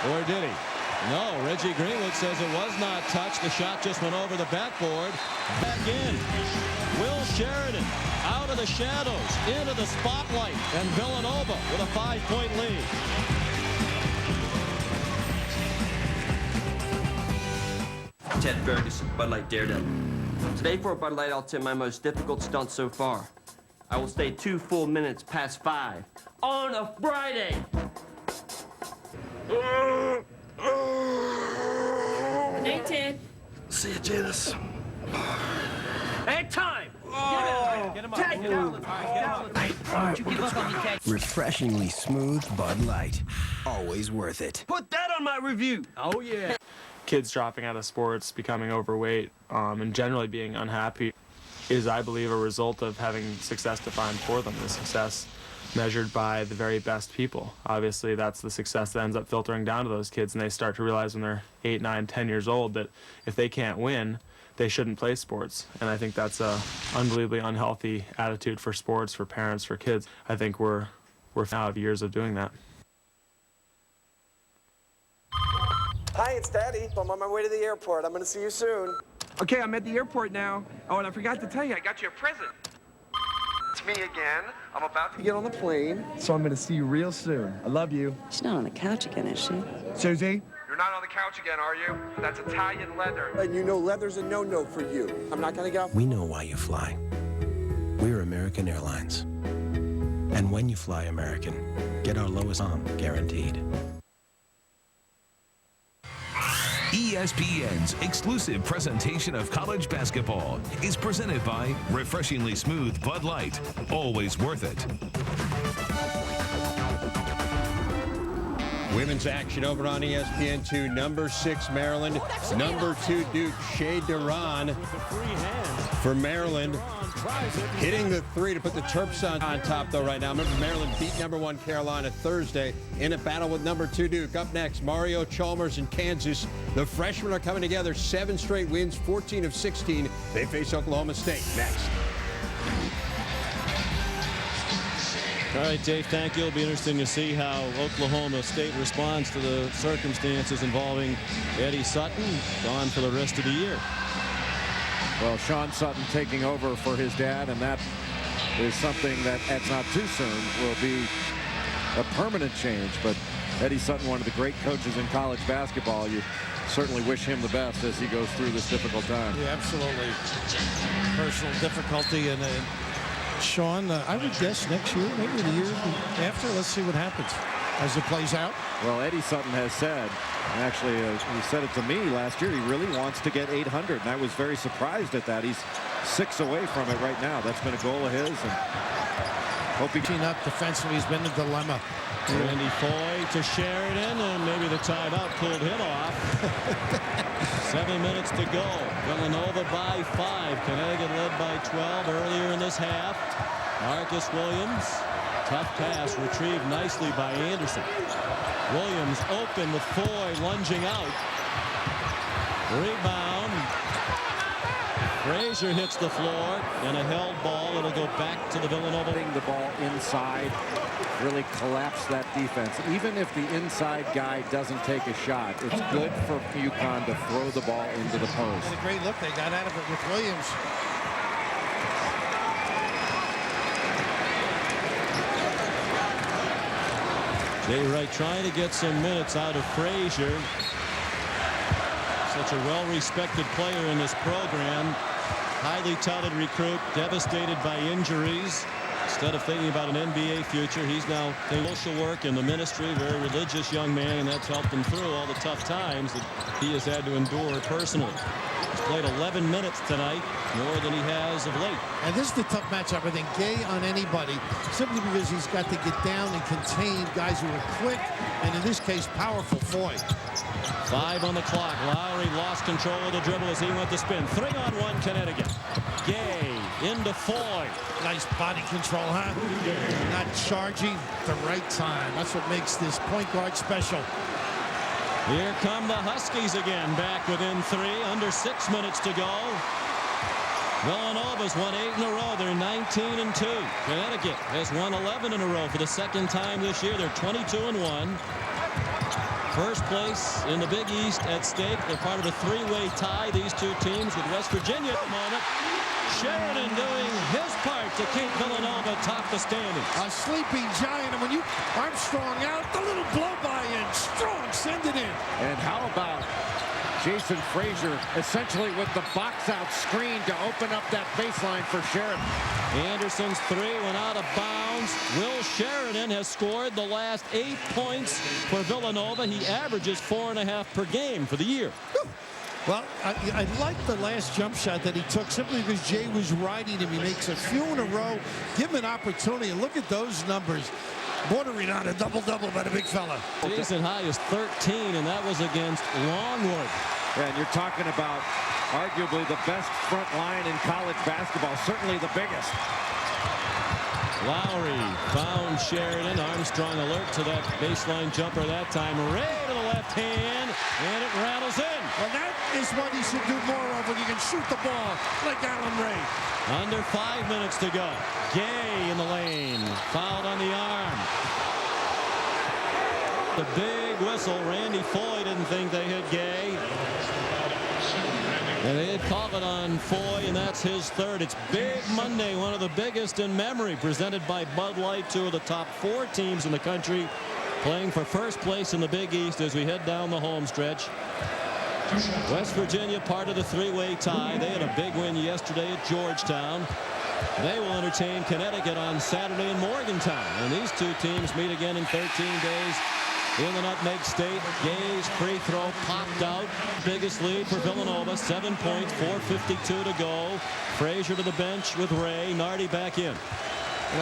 Or did he? No, Reggie Greenwood says it was not touched. The shot just went over the backboard. Back in. Will Sheridan out of the shadows, into the spotlight, and Villanova with a 5-point lead. Ted Ferguson, Bud Light Daredevil. Today for Bud Light, I'll tell my most difficult stunt so far. I will stay 2 full minutes past 5 on a Friday. Hey, Ted. See you, Janice. Hey, time! Get him up. Ted, get down. Don't you give up on me, Ted. Refreshingly smooth Bud Light. Always worth it. Put that on my review. Oh, yeah. Kids dropping out of sports, becoming overweight, and generally being unhappy is, I believe, a result of having success defined for them, the success measured by the very best people. Obviously, that's the success that ends up filtering down to those kids, and they start to realize when they're 8, 9, 10 years old that if they can't win, they shouldn't play sports. And I think that's a unbelievably unhealthy attitude for sports, for parents, for kids. I think we're out of years of doing that. Hi, it's Daddy. I'm on my way to the airport. I'm going to see you soon. Okay, I'm at the airport now. Oh, and I forgot to tell you, I got you a present. It's me again. I'm about to get on the plane, so I'm going to see you real soon. I love you. She's not on the couch again, is she? Susie? You're not on the couch again, are you? That's Italian leather. And you know leather's a no-no for you. I'm not going to get off. We know why you fly. We're American Airlines. And when you fly American, get our lowest OM guaranteed. ESPN's exclusive presentation of college basketball is presented by Refreshingly Smooth Bud Light. Always worth it. Women's action over on ESPN2. Number 6, Maryland. Number 2, Duke. Shea Duran for Maryland. Hitting the 3 to put the Terps on top, though, right now. Remember, Maryland beat number 1 Carolina Thursday in a battle with number 2 Duke. Up next, Mario Chalmers and Kansas. The freshmen are coming together. 7 straight wins, 14 of 16. They face Oklahoma State next. All right, Dave, thank you. It'll be interesting to see how Oklahoma State responds to the circumstances involving Eddie Sutton, gone for the rest of the year. Well, Sean Sutton taking over for his dad, and that is something that, at not too soon, will be a permanent change. But Eddie Sutton, one of the great coaches in college basketball, you certainly wish him the best as he goes through this difficult time. Yeah, absolutely. Personal difficulty, and Sean, I would guess next year, maybe the year after. Let's see what happens as it plays out. Well, Eddie Sutton has said, actually, he said it to me last year, he really wants to get 800, and I was very surprised at that. He's 6 away from it right now. That's been a goal of his, and hope he up defensively. He's been a dilemma. Randy Foy to Sheridan, and maybe the timeout pulled him off. 7 minutes to go. Villanova by 5. Connecticut led by 12 earlier in this half. Marcus Williams, tough pass, retrieved nicely by Anderson. Williams open with Foy lunging out. Rebound. Frazier hits the floor, and a held ball. It'll go back to the Villanova. The ball inside, really collapse that defense. Even if the inside guy doesn't take a shot, it's good for UConn to throw the ball into the post. And a great look they got out of it with Williams. Jay Wright trying to get some minutes out of Frazier. Such a well-respected player in this program. Highly touted recruit, devastated by injuries. Instead of thinking about an NBA future, he's now doing social work in the ministry. Very religious young man, and that's helped him through all the tough times that he has had to endure personally. He's played 11 minutes tonight, more than he has of late. And this is the tough matchup, I think. Gay on anybody, simply because he's got to get down and contain guys who are quick, and in this case, powerful. Foy. 5 on the clock. Lowry lost control of the dribble as he went to spin. 3-on-1 Connecticut. Gay into Foy. Nice body control, huh? Not charging at the right time. That's what makes this point guard special. Here come the Huskies again, back within 3, under 6 minutes to go. Villanova's won 8 in a row. They're 19-2. Connecticut has won 11 in a row for the second time this year. They're 22-1. First place in the Big East at stake. They're part of a 3-way tie, these two teams, with West Virginia at the moment. Sheridan doing his part to keep Villanova atop the standings. A sleeping giant, and when you Armstrong out, the little blow by in. Strong, send it in. And how about Jason Frazier essentially with the box-out screen to open up that baseline for Sheridan. Anderson's three went out of bounds. Will Sheridan has scored the last 8 points for Villanova. He averages 4.5 per game for the year. Well, I like the last jump shot that he took simply because Jay was riding him. He makes a few in a row. Give him an opportunity. And look at those numbers. Bordering on a double-double by the big fella. Season high is 13, and that was against Longwood. Yeah, and you're talking about arguably the best front line in college basketball, certainly the biggest. Lowry found Sheridan. Armstrong alert to that baseline jumper that time. Ray to the left hand, and it rattles in. Well, that is what he should do more of when you can shoot the ball like Alan Ray. Under 5 minutes to go. Gay in the lane. Fouled on the arm. The big whistle. Randy Foy didn't think they hit Gay. And they had called it on Foy, and that's his third. It's Big Monday, one of the biggest in memory, presented by Bud Light, two of the top 4 teams in the country, playing for first place in the Big East as we head down the home stretch. West Virginia, part of the three-way tie. They had a big win yesterday at Georgetown. They will entertain Connecticut on Saturday in Morgantown. And these two teams meet again in 13 days in the Nutmeg State. Gay's free throw popped out. Biggest lead for Villanova, 7 points, 4:52 to go. Frazier to the bench with Ray. Nardi back in.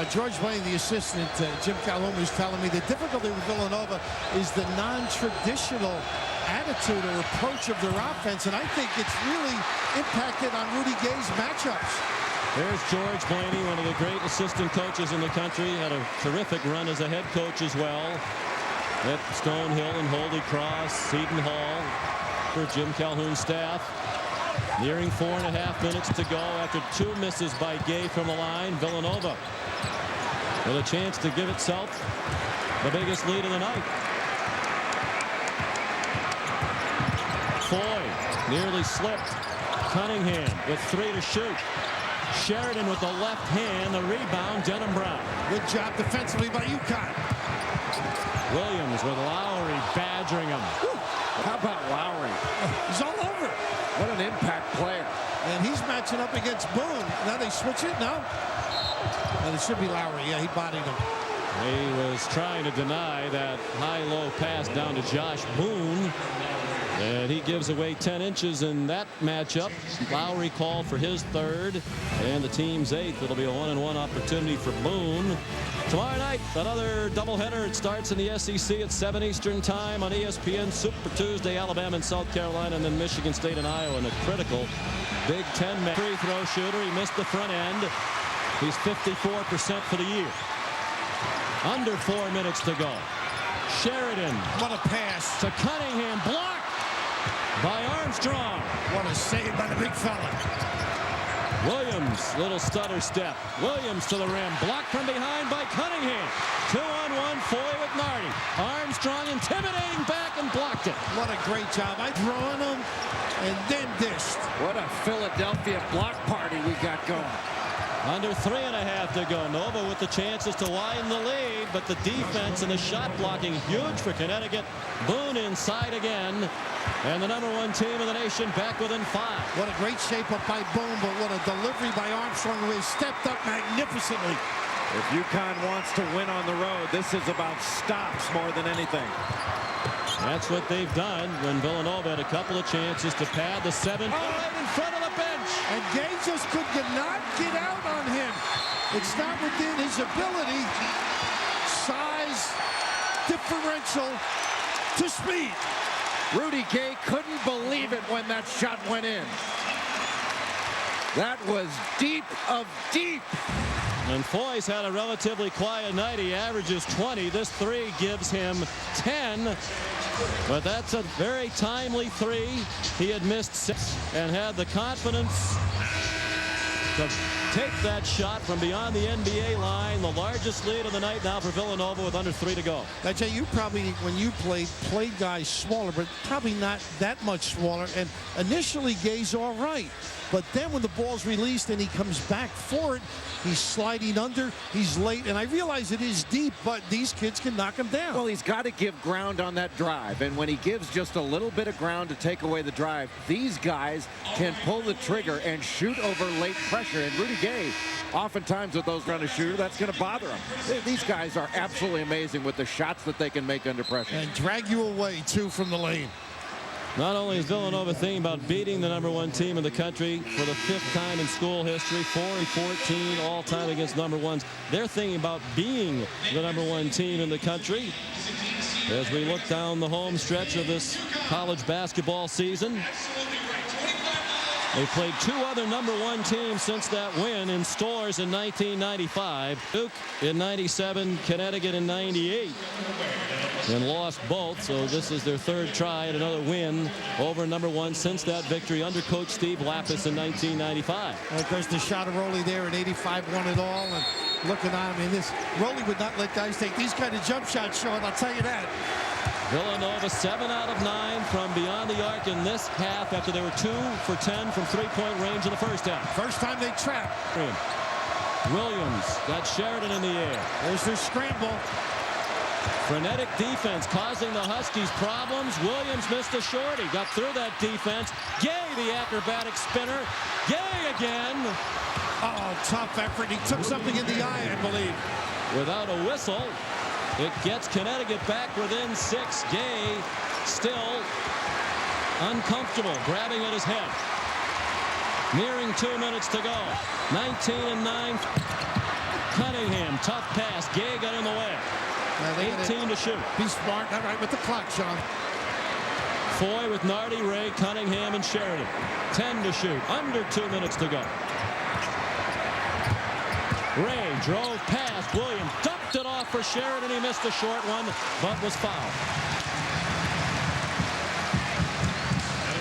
George Wayne, the assistant, Jim Calhoun, was telling me the difficulty with Villanova is the non-traditional attitude or approach of their offense, and I think it's really impacted on Rudy Gay's matchups. There's George Blaney, one of the great assistant coaches in the country. Had a terrific run as a head coach as well at Stonehill and Holy Cross, Seton Hall, for Jim Calhoun's staff. Nearing 4.5 minutes to go after 2 misses by Gay from the line. Villanova with a chance to give itself the biggest lead of the night. Foy nearly slipped. Cunningham with 3 to shoot. Sheridan with the left hand, the rebound, Denham Brown. Good job defensively by UConn. Williams with Lowry badgering him. How about Lowry? He's all over. What an impact player. And he's matching up against Boone. Now they switch it now. And it should be Lowry. Yeah, he bodied him. He was trying to deny that high-low pass down to Josh Boone. And he gives away 10 inches in that matchup. Lowry called for his third and the team's 8th. It'll be a 1-and-1 opportunity for Boone. Tomorrow night, another doubleheader. It starts in the SEC at 7 Eastern time on ESPN. Super Tuesday, Alabama and South Carolina, and then Michigan State and Iowa in a critical Big Ten free throw shooter. He missed the front end. He's 54% for the year. Under 4 minutes to go. Sheridan. What a pass. To Cunningham. Blocked by Armstrong. What a save by the big fella. Williams, little stutter step. Williams to the rim. Blocked from behind by Cunningham. 2-on-1, Foy with Nardi. Armstrong intimidating back and blocked it. What a great job. I drawing him and then dished. What a Philadelphia block party we got going. Under 3.5 to go. Nova with the chances to widen the lead, but the defense and the shot blocking huge for Connecticut. Boone inside again. And the #1 team in the nation back within 5. What a great shape up by Boone, but what a delivery by Armstrong, who has stepped up magnificently. If UConn wants to win on the road, this is about stops more than anything. That's what they've done when Villanova had a couple of chances to pad the 7. Right in front of the bench. And Gay just could not get out on him. It's not within his ability. Size differential to speed. Rudy Gay couldn't believe it when that shot went in. That was deep of deep. And Foy's had a relatively quiet night. He averages 20. This 3 gives him 10. But that's a very timely 3. He had missed 6 and had the confidence to take that shot from beyond the NBA line. The largest lead of the night now for Villanova with under 3 to go. Now, Jay, you probably, when you played guys smaller, but probably not that much smaller. And initially, Gay's all right. But then when the ball's released and he comes back for it, he's sliding under, he's late, and I realize it is deep, but these kids can knock him down. Well, he's got to give ground on that drive, and when he gives just a little bit of ground to take away the drive, these guys can pull the trigger and shoot over late pressure. And Rudy Gay, oftentimes with those kind of shooter, that's going to bother him. These guys are absolutely amazing with the shots that they can make under pressure. And drag you away, too, from the lane. Not only is Villanova thinking about beating the #1 team in the country for the 5th time in school history, 4-14 all time against #1s, they're thinking about being the #1 team in the country. As we look down the home stretch of this college basketball season, they've played 2 other #1 teams since that win in Storrs in 1995, Duke in 97, Connecticut in 98. And lost both, so this is their 3rd try at another win over #1 since that victory under Coach Steve Lapis in 1995. And of course, the shot of Rowley there in 85 won it all. And looking on him, Rowley would not let guys take these kind of jump shots, Sean, I'll tell you that. Villanova 7 out of 9 from beyond the arc in this half after they were 2 for 10 from 3-point range in the first half. First time they trapped. Williams got Sheridan in the air. There's their scramble. Frenetic defense causing the Huskies problems. Williams missed a shorty. Got through that defense. Gay, the acrobatic spinner. Gay again. Oh, tough effort. He took something in the eye, I believe. Without a whistle, it gets Connecticut back within 6. Gay still uncomfortable, grabbing at his head. Nearing 2 minutes to go. 19-9. Cunningham, tough pass. Gay got in the way. 18 to shoot. Be smart. All right with the clock, Sean. Foy with Nardi, Ray, Cunningham, and Sheridan. 10 to shoot. Under 2 minutes to go. Ray drove past Williams. Dumped it off for Sheridan. He missed a short one, but was fouled.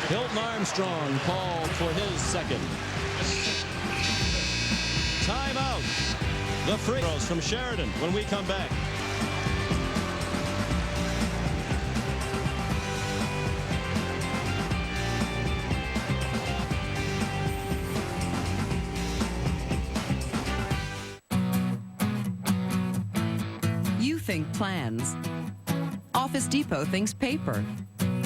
Hilton Armstrong called for his 2nd. Timeout. The free throws from Sheridan when we come back. You think plans. Office Depot thinks paper.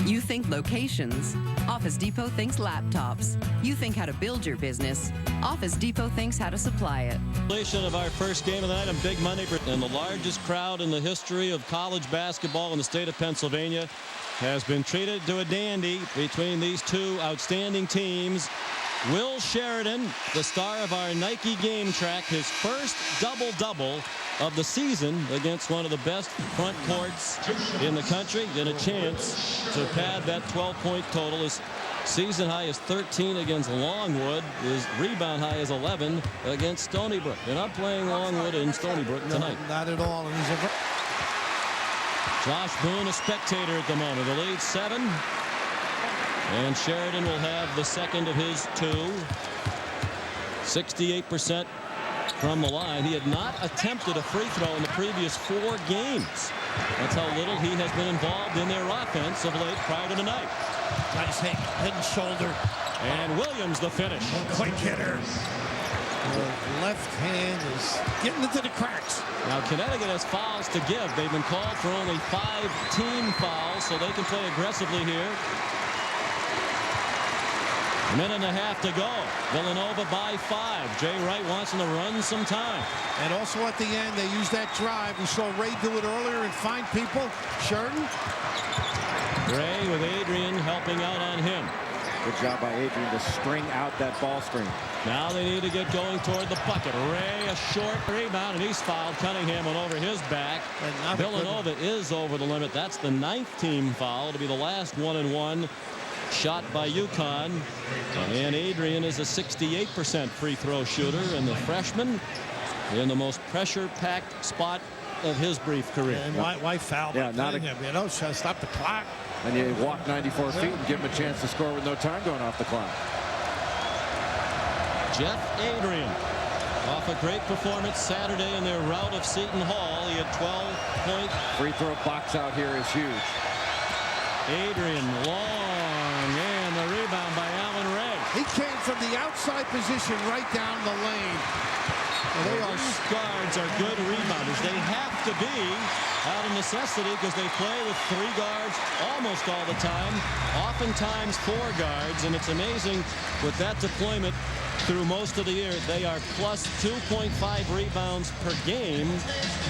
You think locations. Office Depot thinks laptops. You think how to build your business. Office Depot thinks how to supply it. Completion of our first game of the night on Big Monday, and the largest crowd in the history of college basketball in the state of Pennsylvania has been treated to a dandy between these 2 outstanding teams. Will Sheridan, the star of our Nike game track, his first double-double of the season against one of the best front courts in the country, and a chance to pad that 12-point total. His season high is 13 against Longwood. His rebound high is 11 against Stony Brook. They're not playing Longwood and Stony Brook tonight. No, not at all. And Josh Boone, a spectator at the moment. The lead 7. And Sheridan will have the 2nd of his 2. 68% from the line. He had not attempted a free throw in the previous 4 games. That's how little he has been involved in their offense of late prior to tonight. Nice head and shoulder. And Williams the finish. Quick hitter. The left hand is getting into the cracks. Now Connecticut has fouls to give. They've been called for only 5 team fouls, so they can play aggressively here. A minute and a half to go. Villanova by 5. Jay Wright wants them to run some time. And also at the end, they use that drive. We saw Ray do it earlier and find people. Sheridan. Ray with Adrian helping out on him. Good job by Adrian to string out that ball screen. Now they need to get going toward the bucket. Ray, a short rebound, and he's fouled. Cunningham went over his back. Villanova is over the limit. That's the 9th team foul to be the last 1-and-1. Shot by UConn, and Adrian is a 68% free throw shooter, and the freshman in the most pressure-packed spot of his brief career. And why foul? Yeah, not a, you know, stop the clock. And you walk 94 feet and give him a chance to score with no time going off the clock. Jeff Adrian, off a great performance Saturday in their rout of Seton Hall. He had 12 points. Free throw box out here is huge. Adrian long, and the rebound by Allen Ray. He came from the outside position right down the lane. These guards are good rebounders. They have to be out of necessity because they play with 3 guards almost all the time, oftentimes 4 guards, and it's amazing with that deployment through most of the year. They are plus 2.5 rebounds per game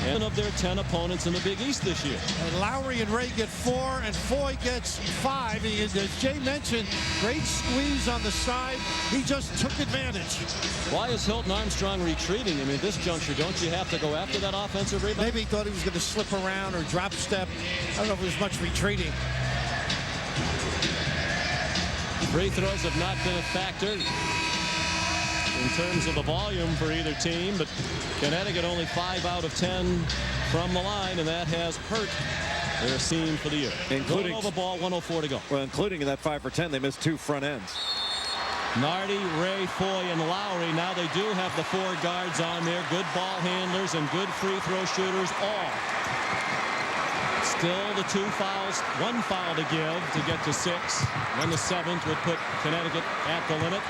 and of their 10 opponents in the Big East this year. And Lowry and Ray get 4, and Foy gets 5. As Jay mentioned, great squeeze on the side. He just took advantage. Why is Hilton Armstrong retreating? I mean, at this juncture, don't you have to go after that offensive rebound? Maybe he thought he was going to slip around or drop step. I don't know if it was much retreating. Free throws have not been a factor in terms of the volume for either team, but Connecticut only 5 out of 10 from the line, and that has hurt their team for the year. Including Villanova ball, 104 to go. Well, including in that 5 for 10, they missed 2 front ends. Nardi, Ray, Foy, and Lowry. Now they do have the 4 guards on there. Good ball handlers and good free throw shooters all. Still the 2 fouls, 1 foul to give to get to 6. Then the 7th would put Connecticut at the limit.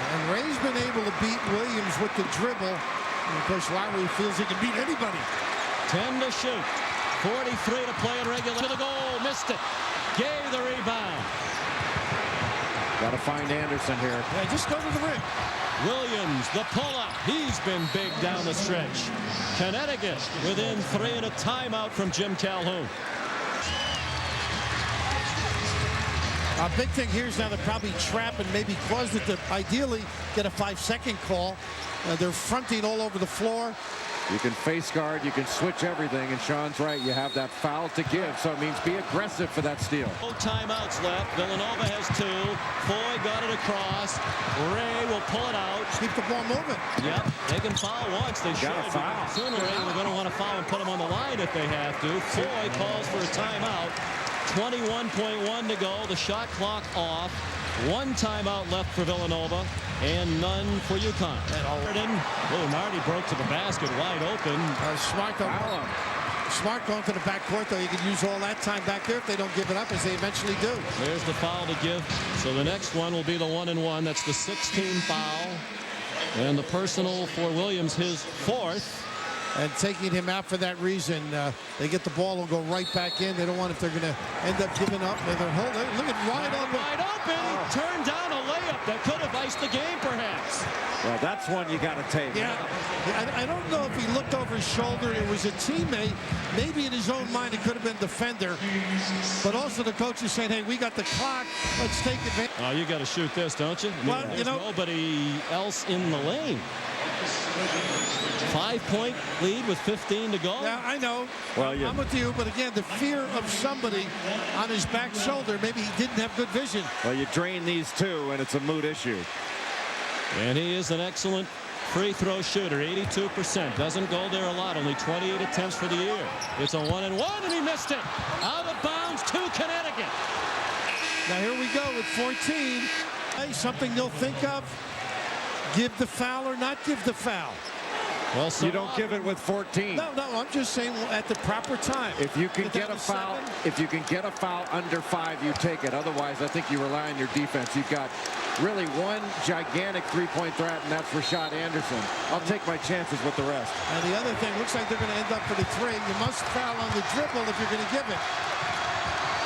And Ray's been able to beat Williams with the dribble. And of course, Lowry feels he can beat anybody. 10 to shoot. 43 to play in regular. To the goal. Missed it. Gay the rebound. Got to find Anderson here. Yeah, just go to the rim. Williams, the pull-up. He's been big down the stretch. Connecticut within 3 and a timeout from Jim Calhoun. A big thing here is now they're probably trapped and maybe caused it to ideally get a 5-second call. They're fronting all over the floor. You can face guard, you can switch everything, and Sean's right. You have that foul to give, so it means be aggressive for that steal. No timeouts left. Villanova has 2. Foy got it across. Ray will pull it out. Keep the ball moving. Yep, they can foul once. They should. Foul. Sooner or later, we're going to want to foul and put them on the line if they have to. Foy calls for a timeout. 21.1 to go. The shot clock off. 1 timeout left for Villanova and none for UConn. And Nardi broke to the basket wide open. Smart going to the backcourt, though. You can use all that time back there if they don't give it up, as they eventually do. There's the foul to give. So the next one will be the 1-and-1. That's the 16th foul. And the personal for Williams, his 4th. And taking him out for that reason, they get the ball and go right back in. They don't want if they're going to end up giving up. They're going to hold it. Look at wide open. Wide open. He turned down a layup that could have iced the game, perhaps. Well, that's one you got to take. Yeah. I don't know if he looked over his shoulder. It was a teammate. Maybe in his own mind it could have been defender. But also the coach is saying, hey, we got the clock. Let's take advantage. Oh, you got to shoot this, don't you? Well, there's nobody else in the lane. 5-point lead with 15 to go. Yeah, I know. Well, I'm with you, but again, the fear of somebody on his back shoulder, maybe he didn't have good vision. Well, you drain these 2, and it's a moot issue. And he is an excellent free throw shooter, 82%. Doesn't go there a lot, only 28 attempts for the year. It's a 1-and-1, and he missed it. Out of bounds to Connecticut. Now here we go with 14. Hey, something they'll think of. Give the foul or not give the foul. Well, you don't give it with 14. No, I'm just saying at the proper time. If you can get a foul, under 5, you take it. Otherwise, I think you rely on your defense. You've got really one gigantic 3-point threat, and that's Rashad Anderson. I'll take my chances with the rest. And the other thing, looks like they're going to end up for the 3. You must foul on the dribble if you're going to give it.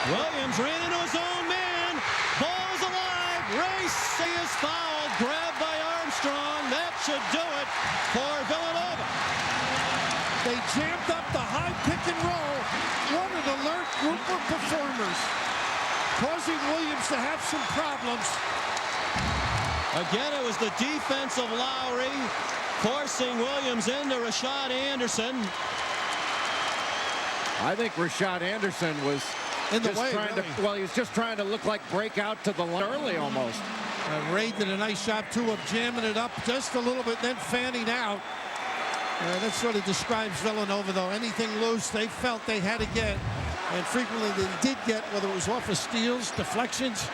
Williams ran into his own man. Ball's alive. Race is fouled. Grabbed by Armstrong. That should do it for Villanova. They jammed up the high pick and roll. What an alert group of performers, causing Williams to have some problems. Again, it was the defense of Lowry forcing Williams into Rashad Anderson. I think Rashad Anderson was in the way. Well, he was just trying to look like break out to the line early almost. Ray did a nice job, too, of jamming it up just a little bit, then fanning out. That sort of describes Villanova, though. Anything loose, they felt they had to get. And frequently they did get, whether it was off of steals, deflections,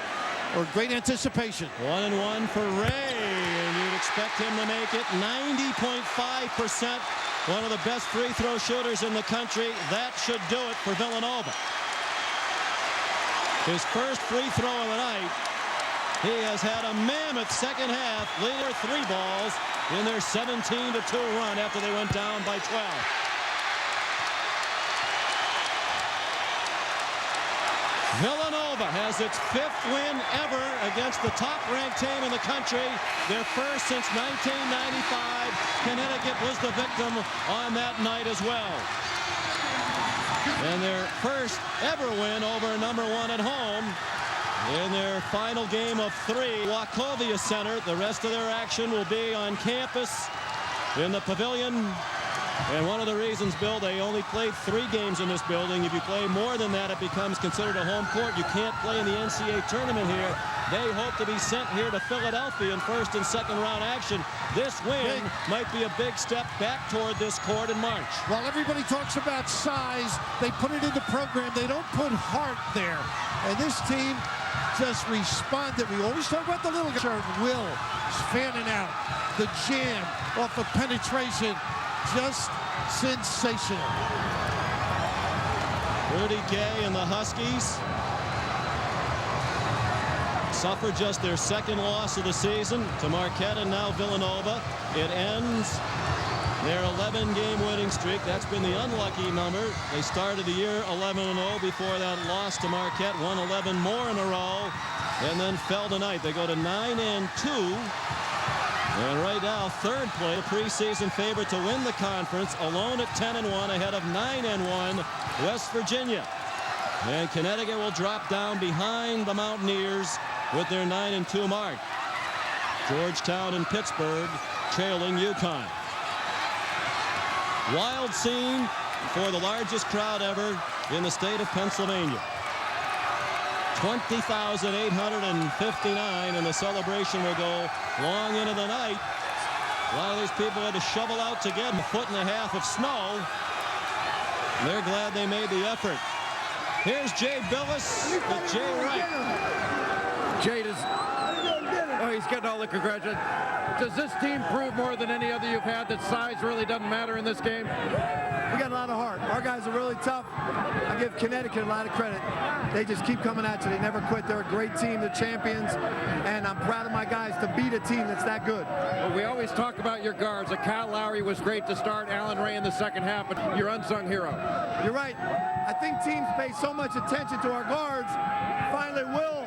or great anticipation. 1-and-1 for Ray, and you'd expect him to make it. 90.5%. One of the best free throw shooters in the country. That should do it for Villanova. His first free throw of the night. He has had a mammoth second half, leader 3 balls in their 17-2 run after they went down by 12. Villanova has its 5th win ever against the top-ranked team in the country. Their first since 1995. Connecticut was the victim on that night as well. And their first ever win over number 1 at home in their final game of 3. Wachovia Center. The rest of their action will be on campus in the pavilion. And one of the reasons, Bill, they only played 3 games in this building. If you play more than that, it becomes considered a home court. You can't play in the NCAA tournament here. They hope to be sent here to Philadelphia in first and second round action. This win might be a big step back toward this court in March. Well, everybody talks about size. They put it in the program. They don't put heart there. And this team just responded. We always talk about the little guy. Will fanning out. The jam off of penetration. Just sensational. Rudy Gay and the Huskies suffered just their 2nd loss of the season to Marquette and now Villanova. It ends their 11-game winning streak. That's been the unlucky number. They started the year 11-0 before that loss to Marquette, won 11 more in a row, and then fell tonight. They go to 9-2. And right now, 3rd place, the preseason favorite to win the conference, alone at 10-1, ahead of 9-1 West Virginia. And Connecticut will drop down behind the Mountaineers with their 9-2 mark. Georgetown and Pittsburgh trailing UConn. Wild scene for the largest crowd ever in the state of Pennsylvania. 20,859, and the celebration will go long into the night. A lot of these people had to shovel out to get a 1.5 feet of snow. They're glad they made the effort. Here's Jay Billis with Jay Wright. Jay is... Oh, he's getting all the congratulations. Does this team prove more than any other you've had that size really doesn't matter in this game? We got a lot of heart. Our guys are really tough. I give Connecticut a lot of credit. They just keep coming at you. They never quit. They're a great team. They're champions. And I'm proud of my guys to beat a team that's that good. Well, we always talk about your guards. Kyle Lowry was great to start. Alan Ray in the second half, but your unsung hero. You're right. I think teams pay so much attention to our guards. Finally, Will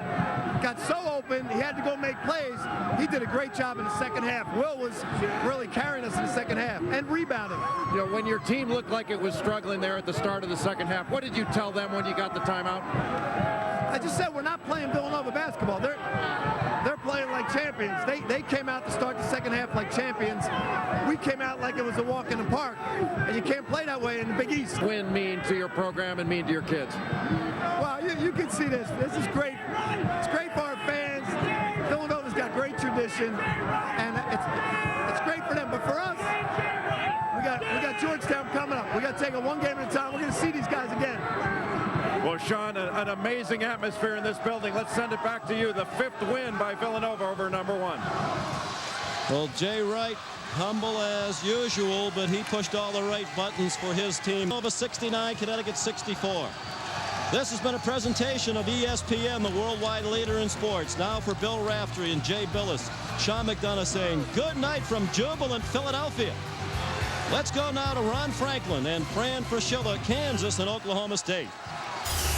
got so open, he had to go make plays. He did a great job in the second half. Will was really carrying us in the second half and rebounding. You know, when your team looked like it was struggling there at the start of the second half, what did you tell them when you got the timeout? I just said we're not playing Villanova basketball. They're playing like champions. They came out to start the second half like champions. We came out like it was a walk in the park, and you can't play that way in the Big East. Win mean to your program and mean to your kids? Well, you can see this. This is great. It's great for our fans. Villanova's got great tradition, and it's great for them. But for us, we got Georgetown coming up. We got to take it 1 game at a time. We're going to see these guys again. Well, Sean, an amazing atmosphere in this building. Let's send it back to you. The 5th win by Villanova over number 1. Well, Jay Wright, humble as usual, but he pushed all the right buttons for his team. Villanova 69, Connecticut 64. This has been a presentation of ESPN, the worldwide leader in sports. Now for Bill Raftery and Jay Billis, Sean McDonough saying good night from jubilant Philadelphia. Let's go now to Ron Franklin and Fran Fraschilla, Kansas and Oklahoma State.